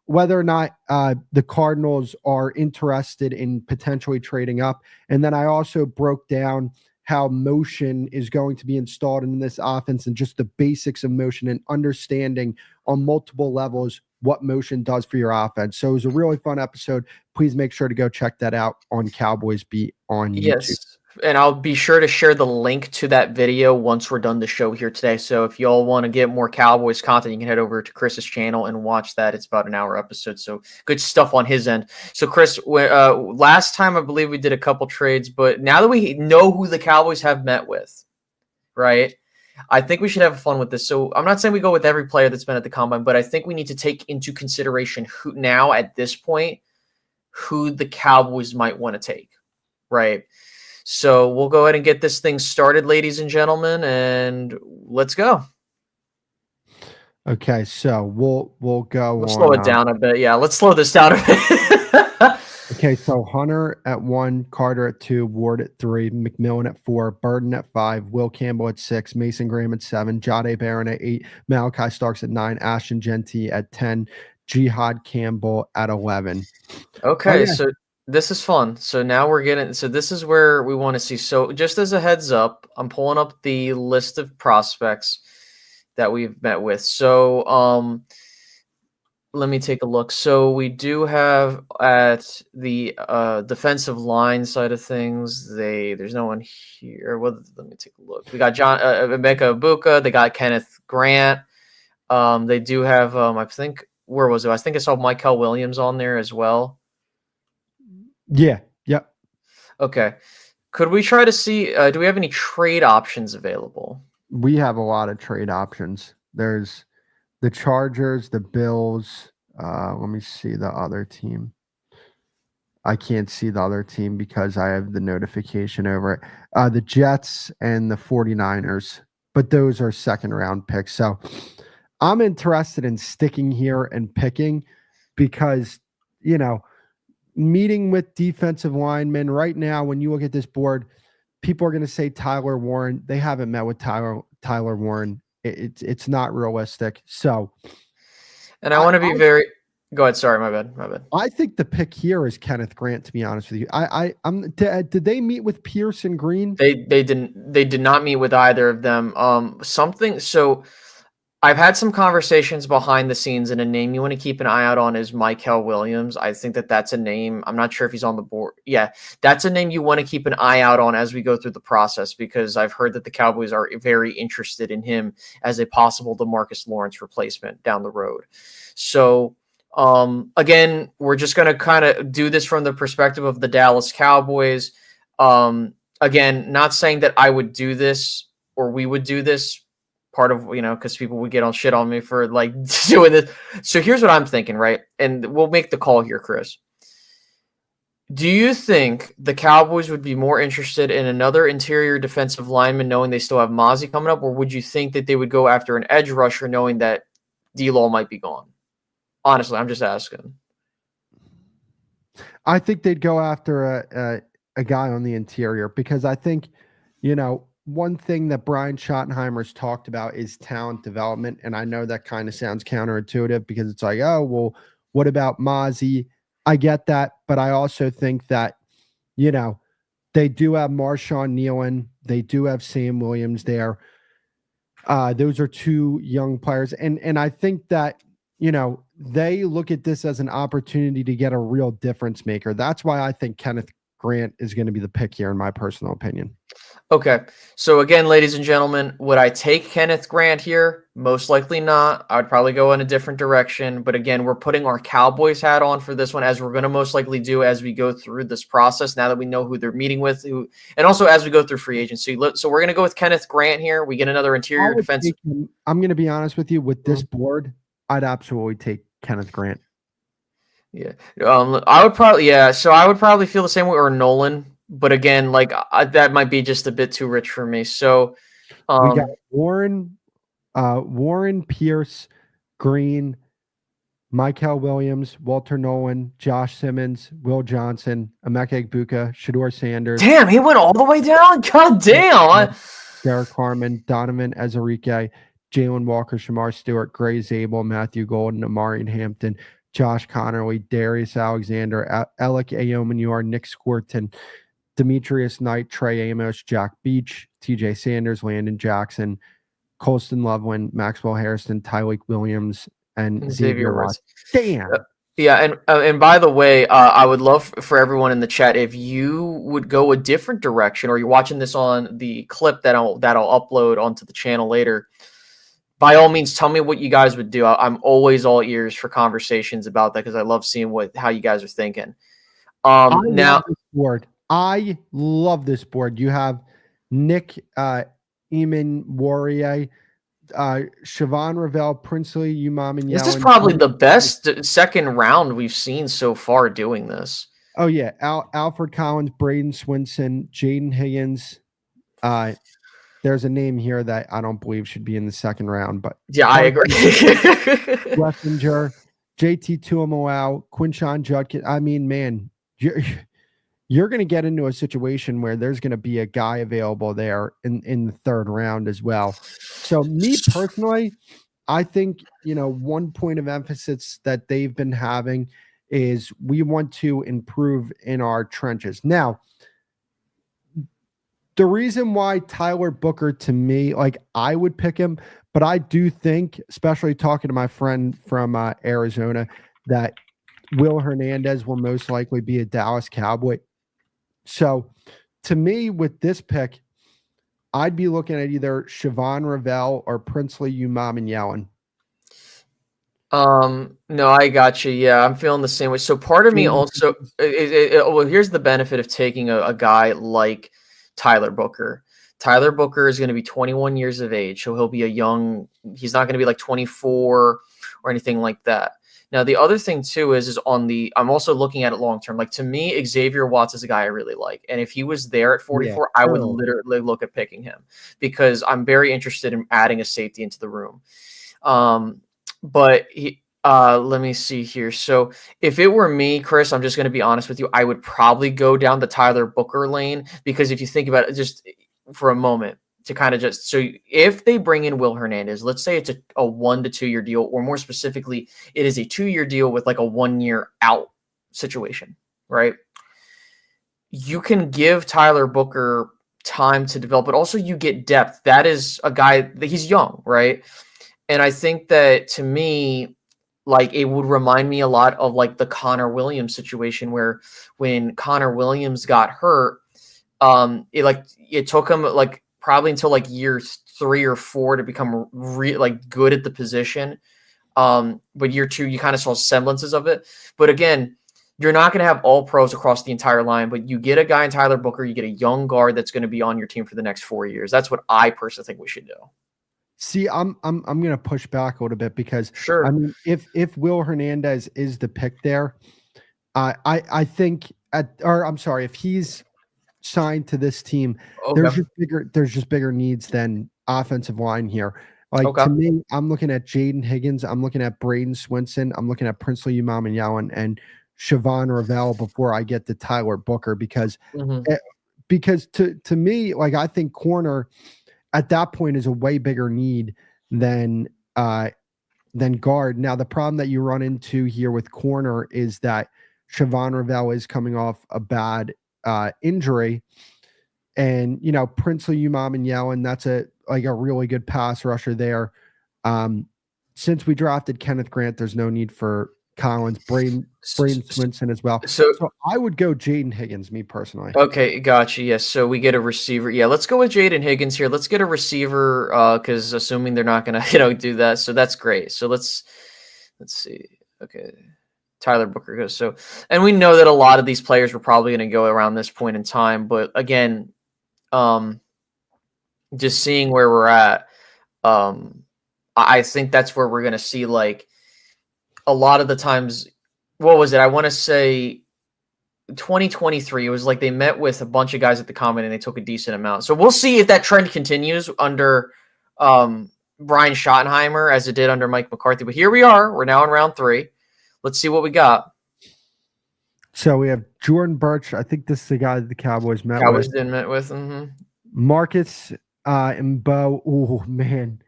whether or not the Cardinals are interested in potentially trading up. And then I also broke down how motion is going to be installed in this offense and just the basics of motion and understanding on multiple levels what motion does for your offense. So it was a really fun episode. Please make sure to go check that out on Cowboys Beat on YouTube. Yes. And I'll be sure to share the link to that video once we're done the show here today. So if y'all want to get more Cowboys content, you can head over to Chris's channel and watch that. It's about an hour episode. So good stuff on his end. So Chris, last time I believe we did a couple trades, but now that we know who the Cowboys have met with, right? I think we should have fun with this. So I'm not saying we go with every player that's been at the combine, but I think we need to take into consideration who now at this point, who the Cowboys might want to take, right? So we'll go ahead and get this thing started, ladies and gentlemen, and let's go. Okay, so we'll go. We'll slow it down a bit. Yeah, let's slow this down a bit. Okay, so Hunter at 1, Carter at 2, Ward at 3, McMillan at 4, Burden at 5, Will Campbell at 6, Mason Graham at 7, Jahdae Barron at 8, Malachi Starks at 9, Ashton Genty at 10, Jihad Campbell at 11. Okay, so this is fun. So now we're getting, so this is where we want to see. So just as a heads up, I'm pulling up the list of prospects that we've met with. So let me take a look. So we do have at the defensive line side of things, there's no one here. Well, let me take a look. We got Emeka Ibuka, they got Kenneth Grant. They do have I think, where was it? I think I saw Michael Williams on there as well. Yeah. Yep. Okay. Could we try to see, do we have any trade options available? We have a lot of trade options. There's the Chargers, the Bills. Let me see the other team. I can't see the other team because I have the notification over it. The Jets and the 49ers, but those are second round picks. So I'm interested in sticking here and picking because, meeting with defensive linemen right now, when you look at this board, people are going to say Tyler Warren. They haven't met with Tyler Warren. It's not realistic. So, and I want to be very. Go ahead. Sorry, my bad. I think the pick here is Kenneth Grant. To be honest with you, did they meet with Pierce and Green? They didn't. They did not meet with either of them. So I've had some conversations behind the scenes, and a name you want to keep an eye out on is Michael Williams. I think that's a name. I'm not sure if he's on the board. Yeah, that's a name you want to keep an eye out on as we go through the process, because I've heard that the Cowboys are very interested in him as a possible DeMarcus Lawrence replacement down the road. So, again, we're just going to kind of do this from the perspective of the Dallas Cowboys. Again, not saying that I would do this or we would do this. Part of, because people would get on shit on me for like doing this. So here's what I'm thinking, right? And we'll make the call here, Chris. Do you think the Cowboys would be more interested in another interior defensive lineman knowing they still have Mozzie coming up, or would you think that they would go after an edge rusher knowing that D-Law might be gone? Honestly, I'm just asking. I think they'd go after a guy on the interior because I think one thing that Brian Schottenheimer's talked about is talent development. And I know that kind of sounds counterintuitive because it's like, oh, well, what about Mozzie? I get that. But I also think that, they do have Marshawn Nealon. They do have Sam Williams there. Those are two young players. And I think that, they look at this as an opportunity to get a real difference maker. That's why I think Kenneth Grant is going to be the pick here, in my personal opinion. Okay. So again, ladies and gentlemen, would I take Kenneth Grant here? Most likely not. I would probably go in a different direction. But again, we're putting our Cowboys hat on for this one, as we're going to most likely do as we go through this process, now that we know who they're meeting with, and also as we go through free agency. So we're going to go with Kenneth Grant here. We get another interior defensive. I'm going to be honest with you. With this board, I'd absolutely take Kenneth Grant. Yeah. I would probably, so I would probably feel the same way, or Nolan. But again, that might be just a bit too rich for me. So we got Warren, Pierce, Green, Michael Williams, Walter Nolan, Josh Simmons, Will Johnson, Emeka Egbuka, Shedeur Sanders. Damn, he went all the way down. God damn. Derek Harmon, Donovan Ezerique, Jalen Walker, Shamar Stewart, Gray Zabel, Matthew Golden, Amari Hampton, Josh Connerly, Darius Alexander, Alec Ayomanor, Nick Squirton, Demetrius Knight, Trey Amos, Jack Beach, TJ Sanders, Landon Jackson, Colston Loveland, Maxwell Harrison, Tyreek Williams, and Xavier Watts. Damn. Yeah, and by the way, I would love for everyone in the chat, if you would go a different direction, or you're watching this on the clip that I'll upload onto the channel later, by all means, tell me what you guys would do. I'm always all ears for conversations about that, because I love seeing how you guys are thinking. Now, I love this board. You have Nick Eamon Warrior, Siobhan Ravel, Princely, Umam, and this is probably the best second round we've seen so far doing this. Oh, yeah. Alfred Collins, Braden Swinson, Jaden Higgins. There's a name here that I don't believe should be in the second round, but yeah, I agree. Wessinger, JT Tuamau, Quinshawn Judkins. I mean, man, you're going to get into a situation where there's going to be a guy available there in the third round as well. So me personally, I think, one point of emphasis that they've been having is we want to improve in our trenches. Now, the reason why Tyler Booker, to me, I would pick him, but I do think, especially talking to my friend from Arizona, that Will Hernandez will most likely be a Dallas Cowboy. So to me, with this pick, I'd be looking at either Siobhan Ravel or Princely Umam and Yellen. No, I got you. Yeah, I'm feeling the same way. So part of me also, well, here's the benefit of taking a guy like Tyler Booker. Tyler Booker is going to be 21 years of age, so he'll be he's not going to be like 24 or anything like that. Now, the other thing too is I'm also looking at it long term. Like, to me, Xavier Watts is a guy I really like. And if he was there at 44, I would literally look at picking him, because I'm very interested in adding a safety into the room. But let me see here. So if it were me, Chris, I'm just going to be honest with you, I would probably go down the Tyler Booker lane, because if you think about it just for a moment, to kind of so if they bring in Will Hernandez, let's say it's a 1 to 2 year deal, or more specifically, it is a 2-year deal with like a 1 year out situation, right? You can give Tyler Booker time to develop, but also you get depth. That is a guy that he's young, right? And I think that, to me, it would remind me a lot of the Connor Williams situation, where when Connor Williams got hurt, it took him probably until year 3 or 4 to become good at the position. But year 2, you kind of saw semblances of it. But again, you're not going to have all pros across the entire line, but you get a guy in Tyler Booker, you get a young guard that's going to be on your team for the next 4 years. That's what I personally think we should do. See, I'm going to push back a little bit, because sure. I mean, if Will Hernandez is the pick there, I think if he's signed to this team, okay, there's just bigger needs than offensive line here. To me, I'm looking at Jaden Higgins, I'm looking at Braden Swinson, I'm looking at Princely Umam and Yellen, and Siobhan Ravel before I get to Tyler Booker, because because to me, like I think corner at that point is a way bigger need than guard. Now the problem that you run into here with corner is that Siobhan Ravel is coming off a bad injury, and Princely Umam and Yellen, that's a really good pass rusher there. Since we drafted Kenneth Grant, there's no need for Collins. Braden Swinson as well. So I would go Jaden Higgins, me personally. Okay, gotcha. Yes, so we get a receiver. Yeah, let's go with Jaden Higgins here. Let's get a receiver, because assuming they're not gonna, do that, so that's great. So let's see. Okay, Tyler Booker goes. So, and we know that a lot of these players were probably going to go around this point in time, but again, just seeing where we're at, I think that's where we're going to see like a lot of the times. What was it? I want to say 2023. It was like they met with a bunch of guys at the combine and they took a decent amount. So we'll see if that trend continues under Brian Schottenheimer as it did under Mike McCarthy. But here we are. We're now in round 3. Let's see what we got. So we have Jordan Birch. I think this is the guy that the Cowboys met with. Mm-hmm. Marcus and Bo. Oh man,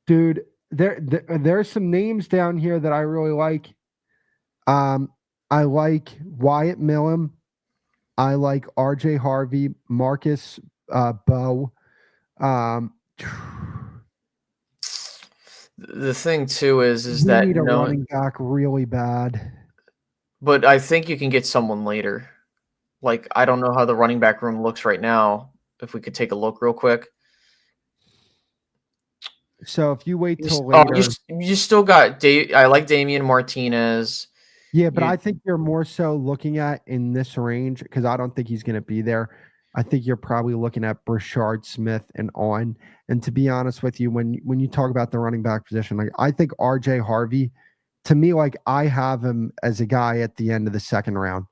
dude, there's some names down here that I really like. I like Wyatt Millam. I like RJ Harvey, Marcus Bo. The thing too is that need a running back really bad. But I think you can get someone later. Like, I don't know how the running back room looks right now. If we could take a look real quick. So if you wait till later, you still got I like Damian Martinez. Yeah, but I think you're more so looking at in this range because I don't think he's going to be there. I think you're probably looking at Brashard Smith and on. And to be honest with you, when you talk about the running back position, like I think RJ Harvey, to me, like I have him as a guy at the end of the second round.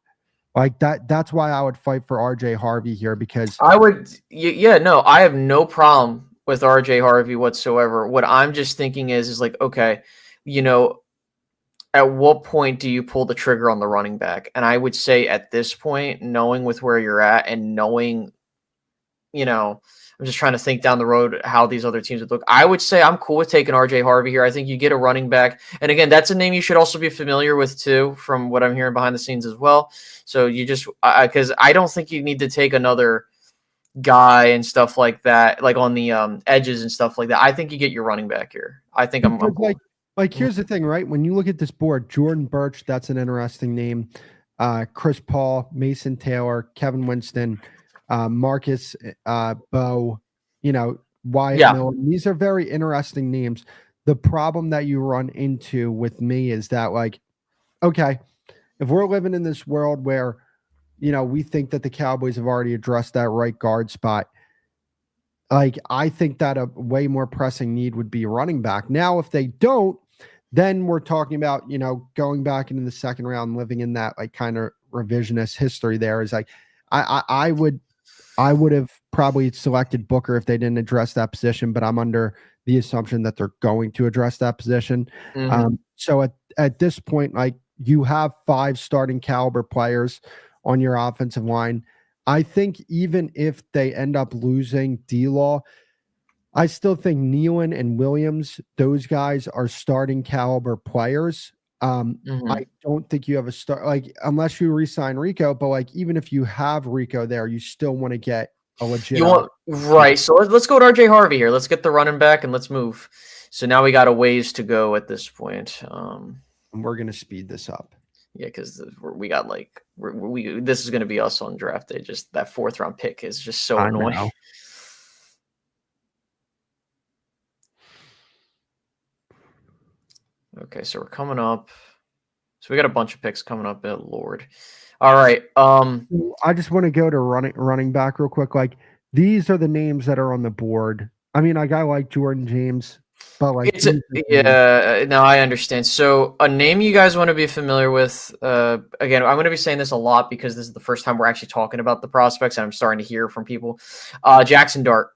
Like that's why I would fight for RJ Harvey here because I would. Yeah, no, I have no problem with RJ Harvey whatsoever. What I'm just thinking is like, okay, at what point do you pull the trigger on the running back? And I would say at this point, knowing with where you're at and knowing, I'm just trying to think down the road how these other teams would look. I would say I'm cool with taking RJ Harvey here. I think you get a running back. And again, that's a name you should also be familiar with too, from what I'm hearing behind the scenes as well. So you just, because I don't think you need to take another guy and stuff like that, like on the edges and stuff like that. I think you get your running back here. I think I'm cool. Like, here's the thing, right? When you look at this board, Jordan Birch, that's an interesting name. Chris Paul, Mason Taylor, Kevin Winston, Marcus Bo, Wyatt Miller. These are very interesting names. The problem that you run into with me is that, like, okay, if we're living in this world where, we think that the Cowboys have already addressed that right guard spot, like, I think that a way more pressing need would be running back. Now, if they don't, then we're talking about, going back into the second round, living in that like kind of revisionist history there is like, I would have probably selected Booker if they didn't address that position, but I'm under the assumption that they're going to address that position. Mm-hmm. So at this point, like you have 5 starting caliber players on your offensive line. I think even if they end up losing D-Law, I still think Nealon and Williams, those guys are starting caliber players. I don't think you have a start, like, unless you re-sign Rico, but like, even if you have Rico there, you still want to get a legit. Right. So let's go to RJ Harvey here. Let's get the running back and let's move. So now we got a ways to go at this point. And we're going to speed this up. Yeah, because we got like, this is going to be us on draft day. Just that 4th round pick is just so annoying. Okay, so we're coming up. So we got a bunch of picks coming up. Lord. All right. I just want to go to running back real quick. Like, these are the names that are on the board. I mean, a guy like Jordan James, but like, no, I understand. So a name you guys want to be familiar with. Again, I'm going to be saying this a lot because this is the first time we're actually talking about the prospects, and I'm starting to hear from people. Jackson Dart.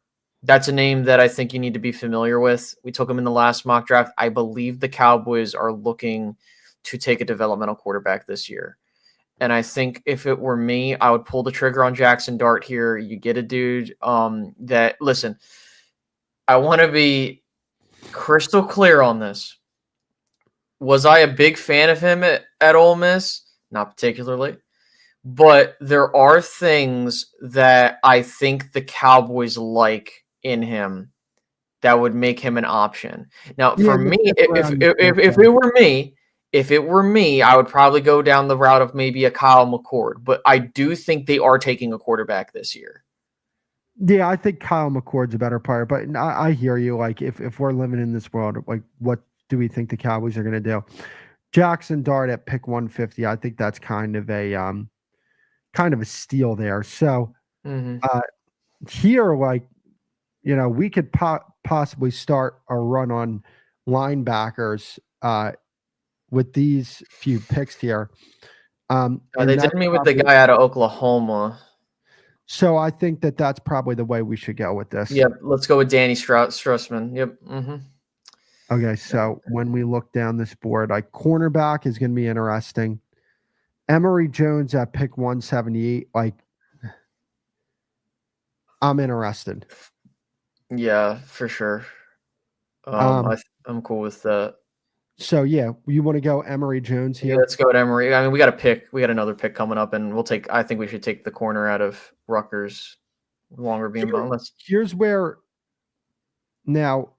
That's a name that I think you need to be familiar with. We took him in the last mock draft. I believe the Cowboys are looking to take a developmental quarterback this year. And I think if it were me, I would pull the trigger on Jackson Dart here. You get a dude that, listen, I want to be crystal clear on this. Was I a big fan of him at Ole Miss? Not particularly. But there are things that I think the Cowboys like in him that would make him an option. Now, Yeah, for me, it's around the if it were me, I would probably go down the route of maybe a Kyle McCord. But I do think they are taking a quarterback this year. Yeah, I think Kyle McCord's a better player, but I hear you. Like, if we're living in this world, like, what do we think the Cowboys are going to do? Jackson Dart at pick 150. I think that's kind of a steal there. So Mm-hmm. here, like, we could possibly start a run on linebackers with these few picks here. And They did me with the guy out of Oklahoma. So I think that's probably the way we should go with this. Yep, let's go with Danny Strussman. Yep. Mm-hmm. Okay, so when we look down this board, like cornerback is going to be interesting. Emory Jones at pick 178. Like, I'm interested. Yeah, for sure. I'm cool with that. So yeah, you want to go Emory Jones here? Yeah, let's go with Emory. I mean, we got a pick. We got another pick coming up, and I think we should take the corner out of Rutgers. Longer being boneless. Here's where. Now,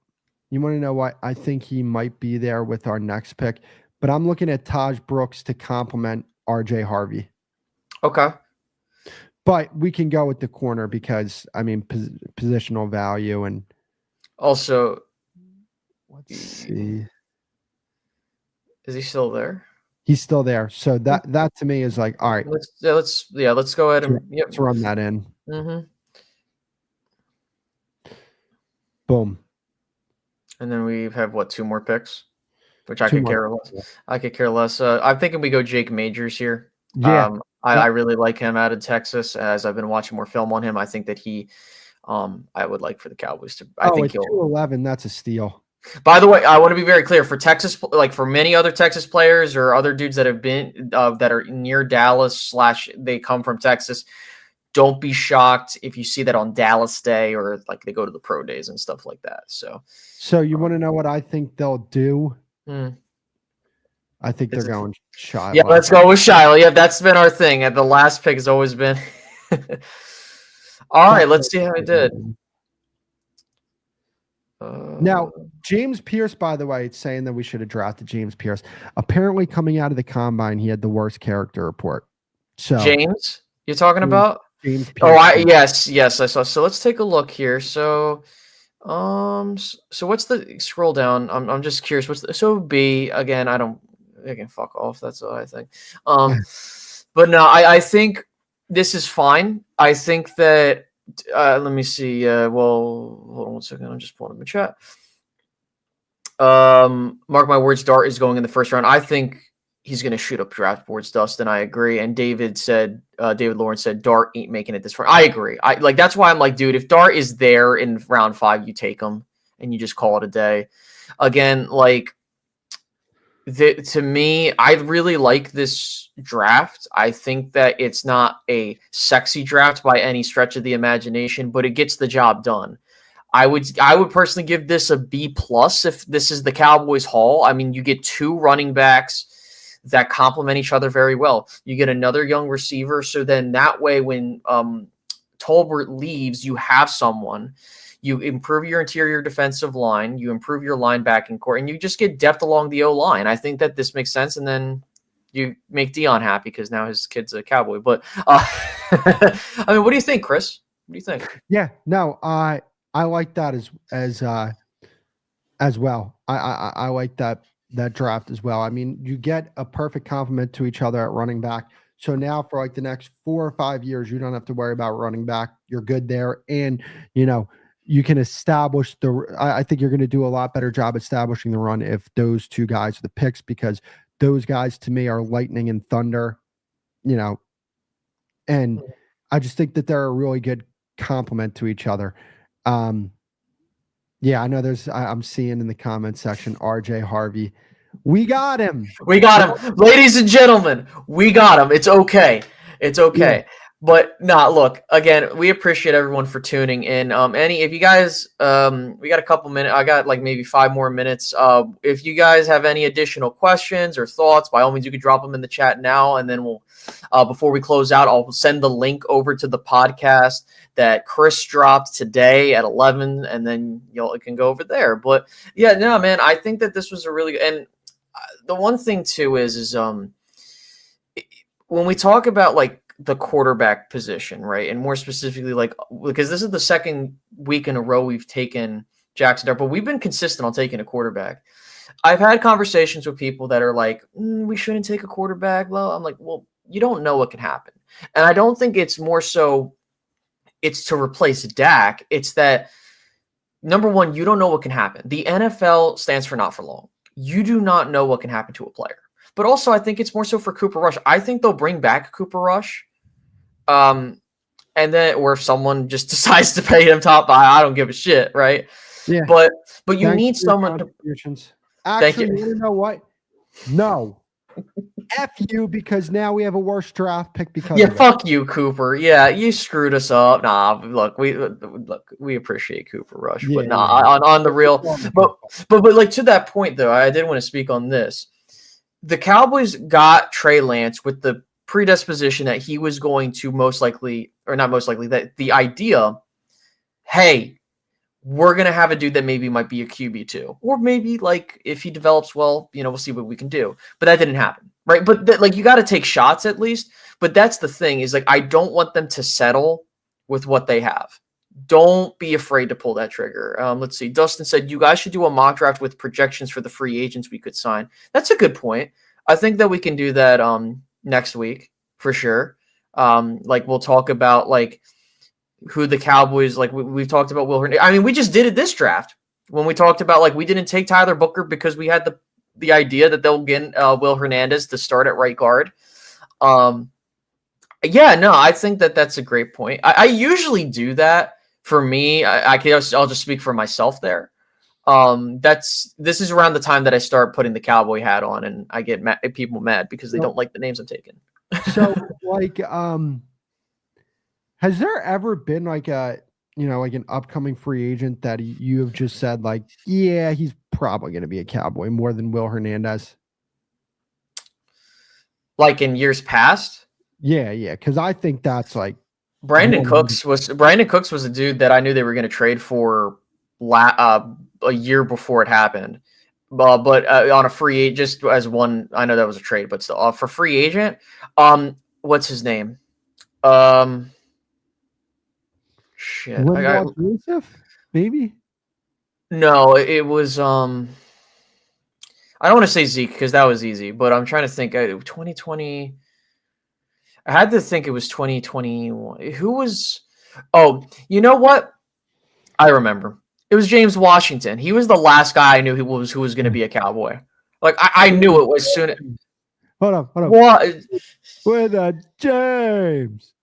you want to know what I think he might be there with our next pick, but I'm looking at Taj Brooks to complement RJ Harvey. Okay. But we can go with the corner because, I mean, positional value and also. Let's see. Is he still there? He's still there. So that to me is like, all right. Let's go ahead and let's run that in. Mm-hmm. Boom. And then we have two more picks, which I could care less. I could care less. I'm thinking we go Jake Majors here. Yeah. I really like him out of Texas. As I've been watching more film on him, I think that he, I would like for the Cowboys to. I think he'll 211. That's a steal. By the way, I want to be very clear for Texas, like for many other Texas players or other dudes that have been that are near Dallas / they come from Texas. Don't be shocked if you see that on Dallas Day or like they go to the pro days and stuff like that. So you want to know what I think they'll do? I think they're going Shiloh. Yeah, let's go with Shiloh. Yeah, that's been our thing. And the last pick has always been. All right, let's see how he did. Now, James Pierce, by the way, it's saying that we should have drafted James Pierce. Apparently, coming out of the combine, he had the worst character report. So James, you're talking about? James Pierce. Yes, I saw. So let's take a look here. So, so what's the scroll down? I'm just curious. B again? I can fuck off. That's what I think. But no, I think this is fine. I think that. Let me see. Well, hold on 1 second. I'm just pulling up the chat. Mark my words, Dart is going in the first round. I think he's going to shoot up draft boards, Dustin. I agree. And David Lawrence said Dart ain't making it this far. I agree. That's why I'm like, dude, if Dart is there in round 5, you take him and you just call it a day. Again, to me, I really like this draft. I think that it's not a sexy draft by any stretch of the imagination, but it gets the job done. I would personally give this a B+ if this is the Cowboys haul. I mean, you get 2 running backs that complement each other very well. You get another young receiver, so then that way when Tolbert leaves, you have someone. You improve your interior defensive line, you improve your linebacking core, and you just get depth along the O-line. I think that this makes sense, and then you make Dion happy because now his kid's a Cowboy. But I mean, what do you think, Chris? What do you think? Yeah, no, I like that as well. I like that draft as well. I mean, you get a perfect complement to each other at running back. So now for like the next 4 or 5 years, you don't have to worry about running back. You're good there, and you can establish I think you're going to do a lot better job establishing the run if those 2 guys are the picks, because those guys to me are lightning and thunder, and I just think that they're a really good complement to each other. Yeah, I know I'm seeing in the comment section, RJ Harvey. We got him. We got him. Ladies and gentlemen, we got him. It's okay. It's okay. Yeah. But look, again, we appreciate everyone for tuning in. If you guys we got a couple minutes, I got like maybe 5 more minutes. If you guys have any additional questions or thoughts, by all means you can drop them in the chat now, and then we'll before we close out, I'll send the link over to the podcast that Chris dropped today at 11, and then it can go over there. But yeah, no, man, I think that this was a really good, and the one thing too is when we talk about like the quarterback position, right? And more specifically, like, because this is the second week in a row we've taken Jackson Dart, but we've been consistent on taking a quarterback. I've had conversations with people that are like, we shouldn't take a quarterback. Well, I'm like, well, you don't know what can happen. And I don't think it's more so it's to replace Dak. It's that, number one, you don't know what can happen. The NFL stands for not for long. You do not know what can happen to a player. But also, I think it's more so for Cooper Rush. I think they'll bring back Cooper Rush. And then, or if someone just decides to pay him top, I don't give a shit, right? Yeah. But you need someone. Actually, you know what? No. F you, because now we have a worse draft pick because of fuck you, Cooper. Yeah, you screwed us up. Nah, look, we appreciate Cooper Rush, but on the real. But like, to that point though, I did want to speak on this. The Cowboys got Trey Lance with the predisposition that he was going to that the idea, hey, we're going to have a dude that maybe might be a QB2, or maybe like if he develops well, we'll see what we can do. But that didn't happen, right? But like, you got to take shots at least. But that's the thing, is like, I don't want them to settle with what they have. Don't be afraid to pull that trigger. Let's see. Dustin said, you guys should do a mock draft with projections for the free agents we could sign. That's a good point. I think that we can do that next week for sure. Like, we'll talk about like who the Cowboys, like we've talked about Will Hernandez. I mean, we just did it this draft when we talked about like we didn't take Tyler Booker because we had the idea that they'll get Will Hernandez to start at right guard. Yeah, no, I think that that's a great point. I usually do that. For me, I'll just speak for myself there. This is around the time that I start putting the Cowboy hat on, and I get people mad because they don't like the names I'm taking. So, like, has there ever been like like an upcoming free agent that you have just said like, yeah, he's probably going to be a Cowboy more than Will Hernandez? Like in years past? Yeah, because I think that's like Brandon Cooks was a dude that I knew they were going to trade for a year before it happened. But on a free agent, just as one, I know that was a trade, but still for free agent, what's his name? Shit. Joseph? Maybe? No, it was I don't want to say Zeke because that was easy, but I'm trying to think. 2020. I had to think it was 2021. Who was? Oh, you know what? I remember. It was James Washington. He was the last guy I knew who was going to be a Cowboy. Like I knew it was soon. Hold on. What? With James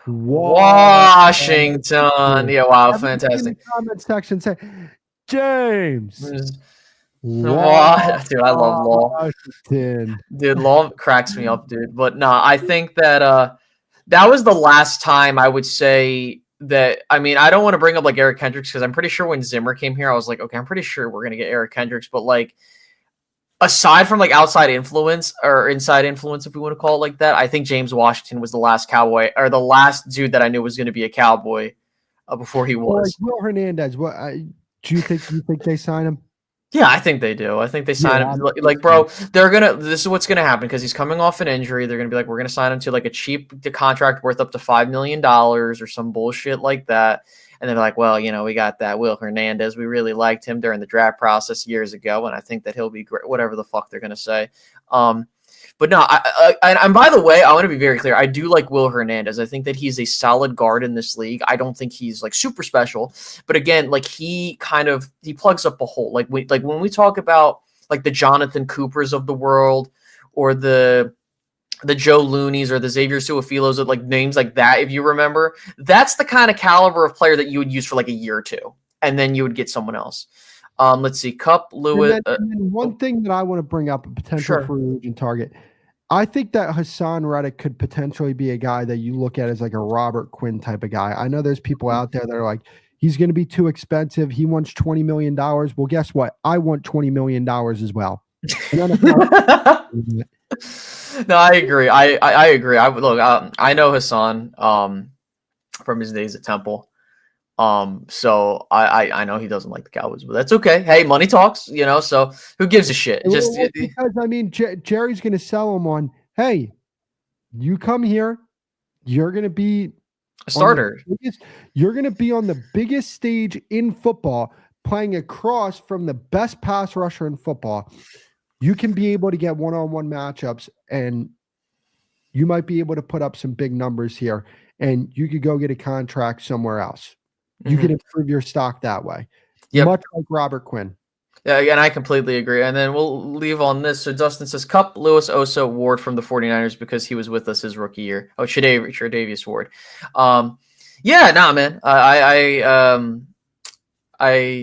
Washington. Yeah, wow, fantastic. In the comment section, say James. What? Dude, I love Law. Dude, Law cracks me up, dude. But nah, I think that that was the last time I would say that. I mean, I don't want to bring up like Eric Kendricks because I'm pretty sure when Zimmer came here, I was like, okay, I'm pretty sure we're gonna get Eric Kendricks. But like, aside from like outside influence or inside influence, if we want to call it like that, I think James Washington was the last Cowboy or the last dude that I knew was going to be a Cowboy before he was. Like Will Hernandez, what do you think they sign him? Yeah, I think they do. I think they sign him. Like, bro, this is what's gonna happen because he's coming off an injury. They're gonna be like, we're gonna sign him to like a cheap contract worth up to $5 million or some bullshit like that. And they're like, well, we got that Will Hernandez. We really liked him during the draft process years ago, and I think that he'll be great. Whatever the fuck they're gonna say. But no, and by the way, I want to be very clear. I do like Will Hernandez. I think that he's a solid guard in this league. I don't think he's like super special, but again, like he plugs up a hole. Like when we talk about like the Jonathan Coopers of the world, or the Joe Looneys or the Xavier Suafilos, like names like that. If you remember, that's the kind of caliber of player that you would use for like a year or two, and then you would get someone else. Let's see, Kupp, Lewis. And then one thing that I want to bring up, a potential Sure. free agent target. I think that Hassan Reddick could potentially be a guy that you look at as like a Robert Quinn type of guy. I know there's people out there that are like, he's going to be too expensive. He wants $20 million. Well, guess what? I want $20 million as well. No, I agree. I agree. I know Hassan from his days at Temple. So I know he doesn't like the Cowboys, but that's okay. Hey, money talks, so who gives a shit? Just because I mean, Jerry's going to sell him on, hey, you come here, you're going to be a starter. You're going to be on the biggest stage in football, playing across from the best pass rusher in football. You can be able to get one-on-one matchups, and you might be able to put up some big numbers here, and you could go get a contract somewhere else. You can improve your stock that way. Yep. Much like Robert Quinn. Yeah, and I completely agree. And then we'll leave on this. So Dustin says, Kupp, Lewis, Osa, Ward from the 49ers because he was with us his rookie year. Oh, Tre'Davious Ward. Yeah, nah, man. I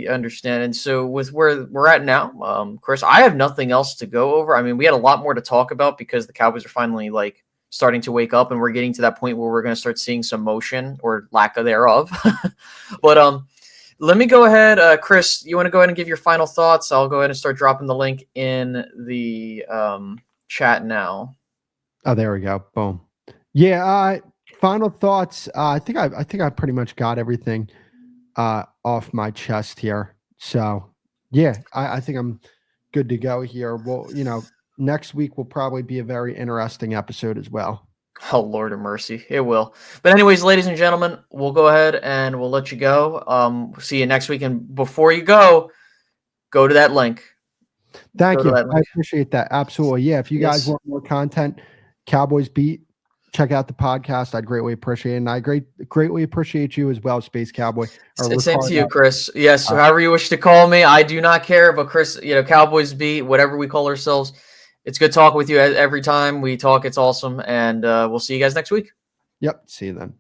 understand. And so with where we're at now, Chris, I have nothing else to go over. I mean, we had a lot more to talk about because the Cowboys are finally starting to wake up, and we're getting to that point where we're going to start seeing some motion or lack of thereof. But let me go ahead. Chris, you want to go ahead and give your final thoughts? I'll go ahead and start dropping the link in the chat now. Oh, there we go. Boom. Yeah. Final thoughts. I think I pretty much got everything off my chest here. So yeah, I think I'm good to go here. Well, next week will probably be a very interesting episode as well. Oh, Lord of mercy. It will. But anyways, ladies and gentlemen, we'll go ahead and we'll let you go. See you next week. And before you go to that link. Thank you. I appreciate that. Absolutely. Yeah. If you guys want more content, Cowboys Beat, check out the podcast. I'd greatly appreciate it. And I greatly appreciate you as well, Space Cowboy. Same to you, Chris. Yes. However you wish to call me. I do not care. But Chris, Cowboys Beat, whatever we call ourselves. It's good talking with you every time we talk. It's awesome. And we'll see you guys next week. Yep. See you then.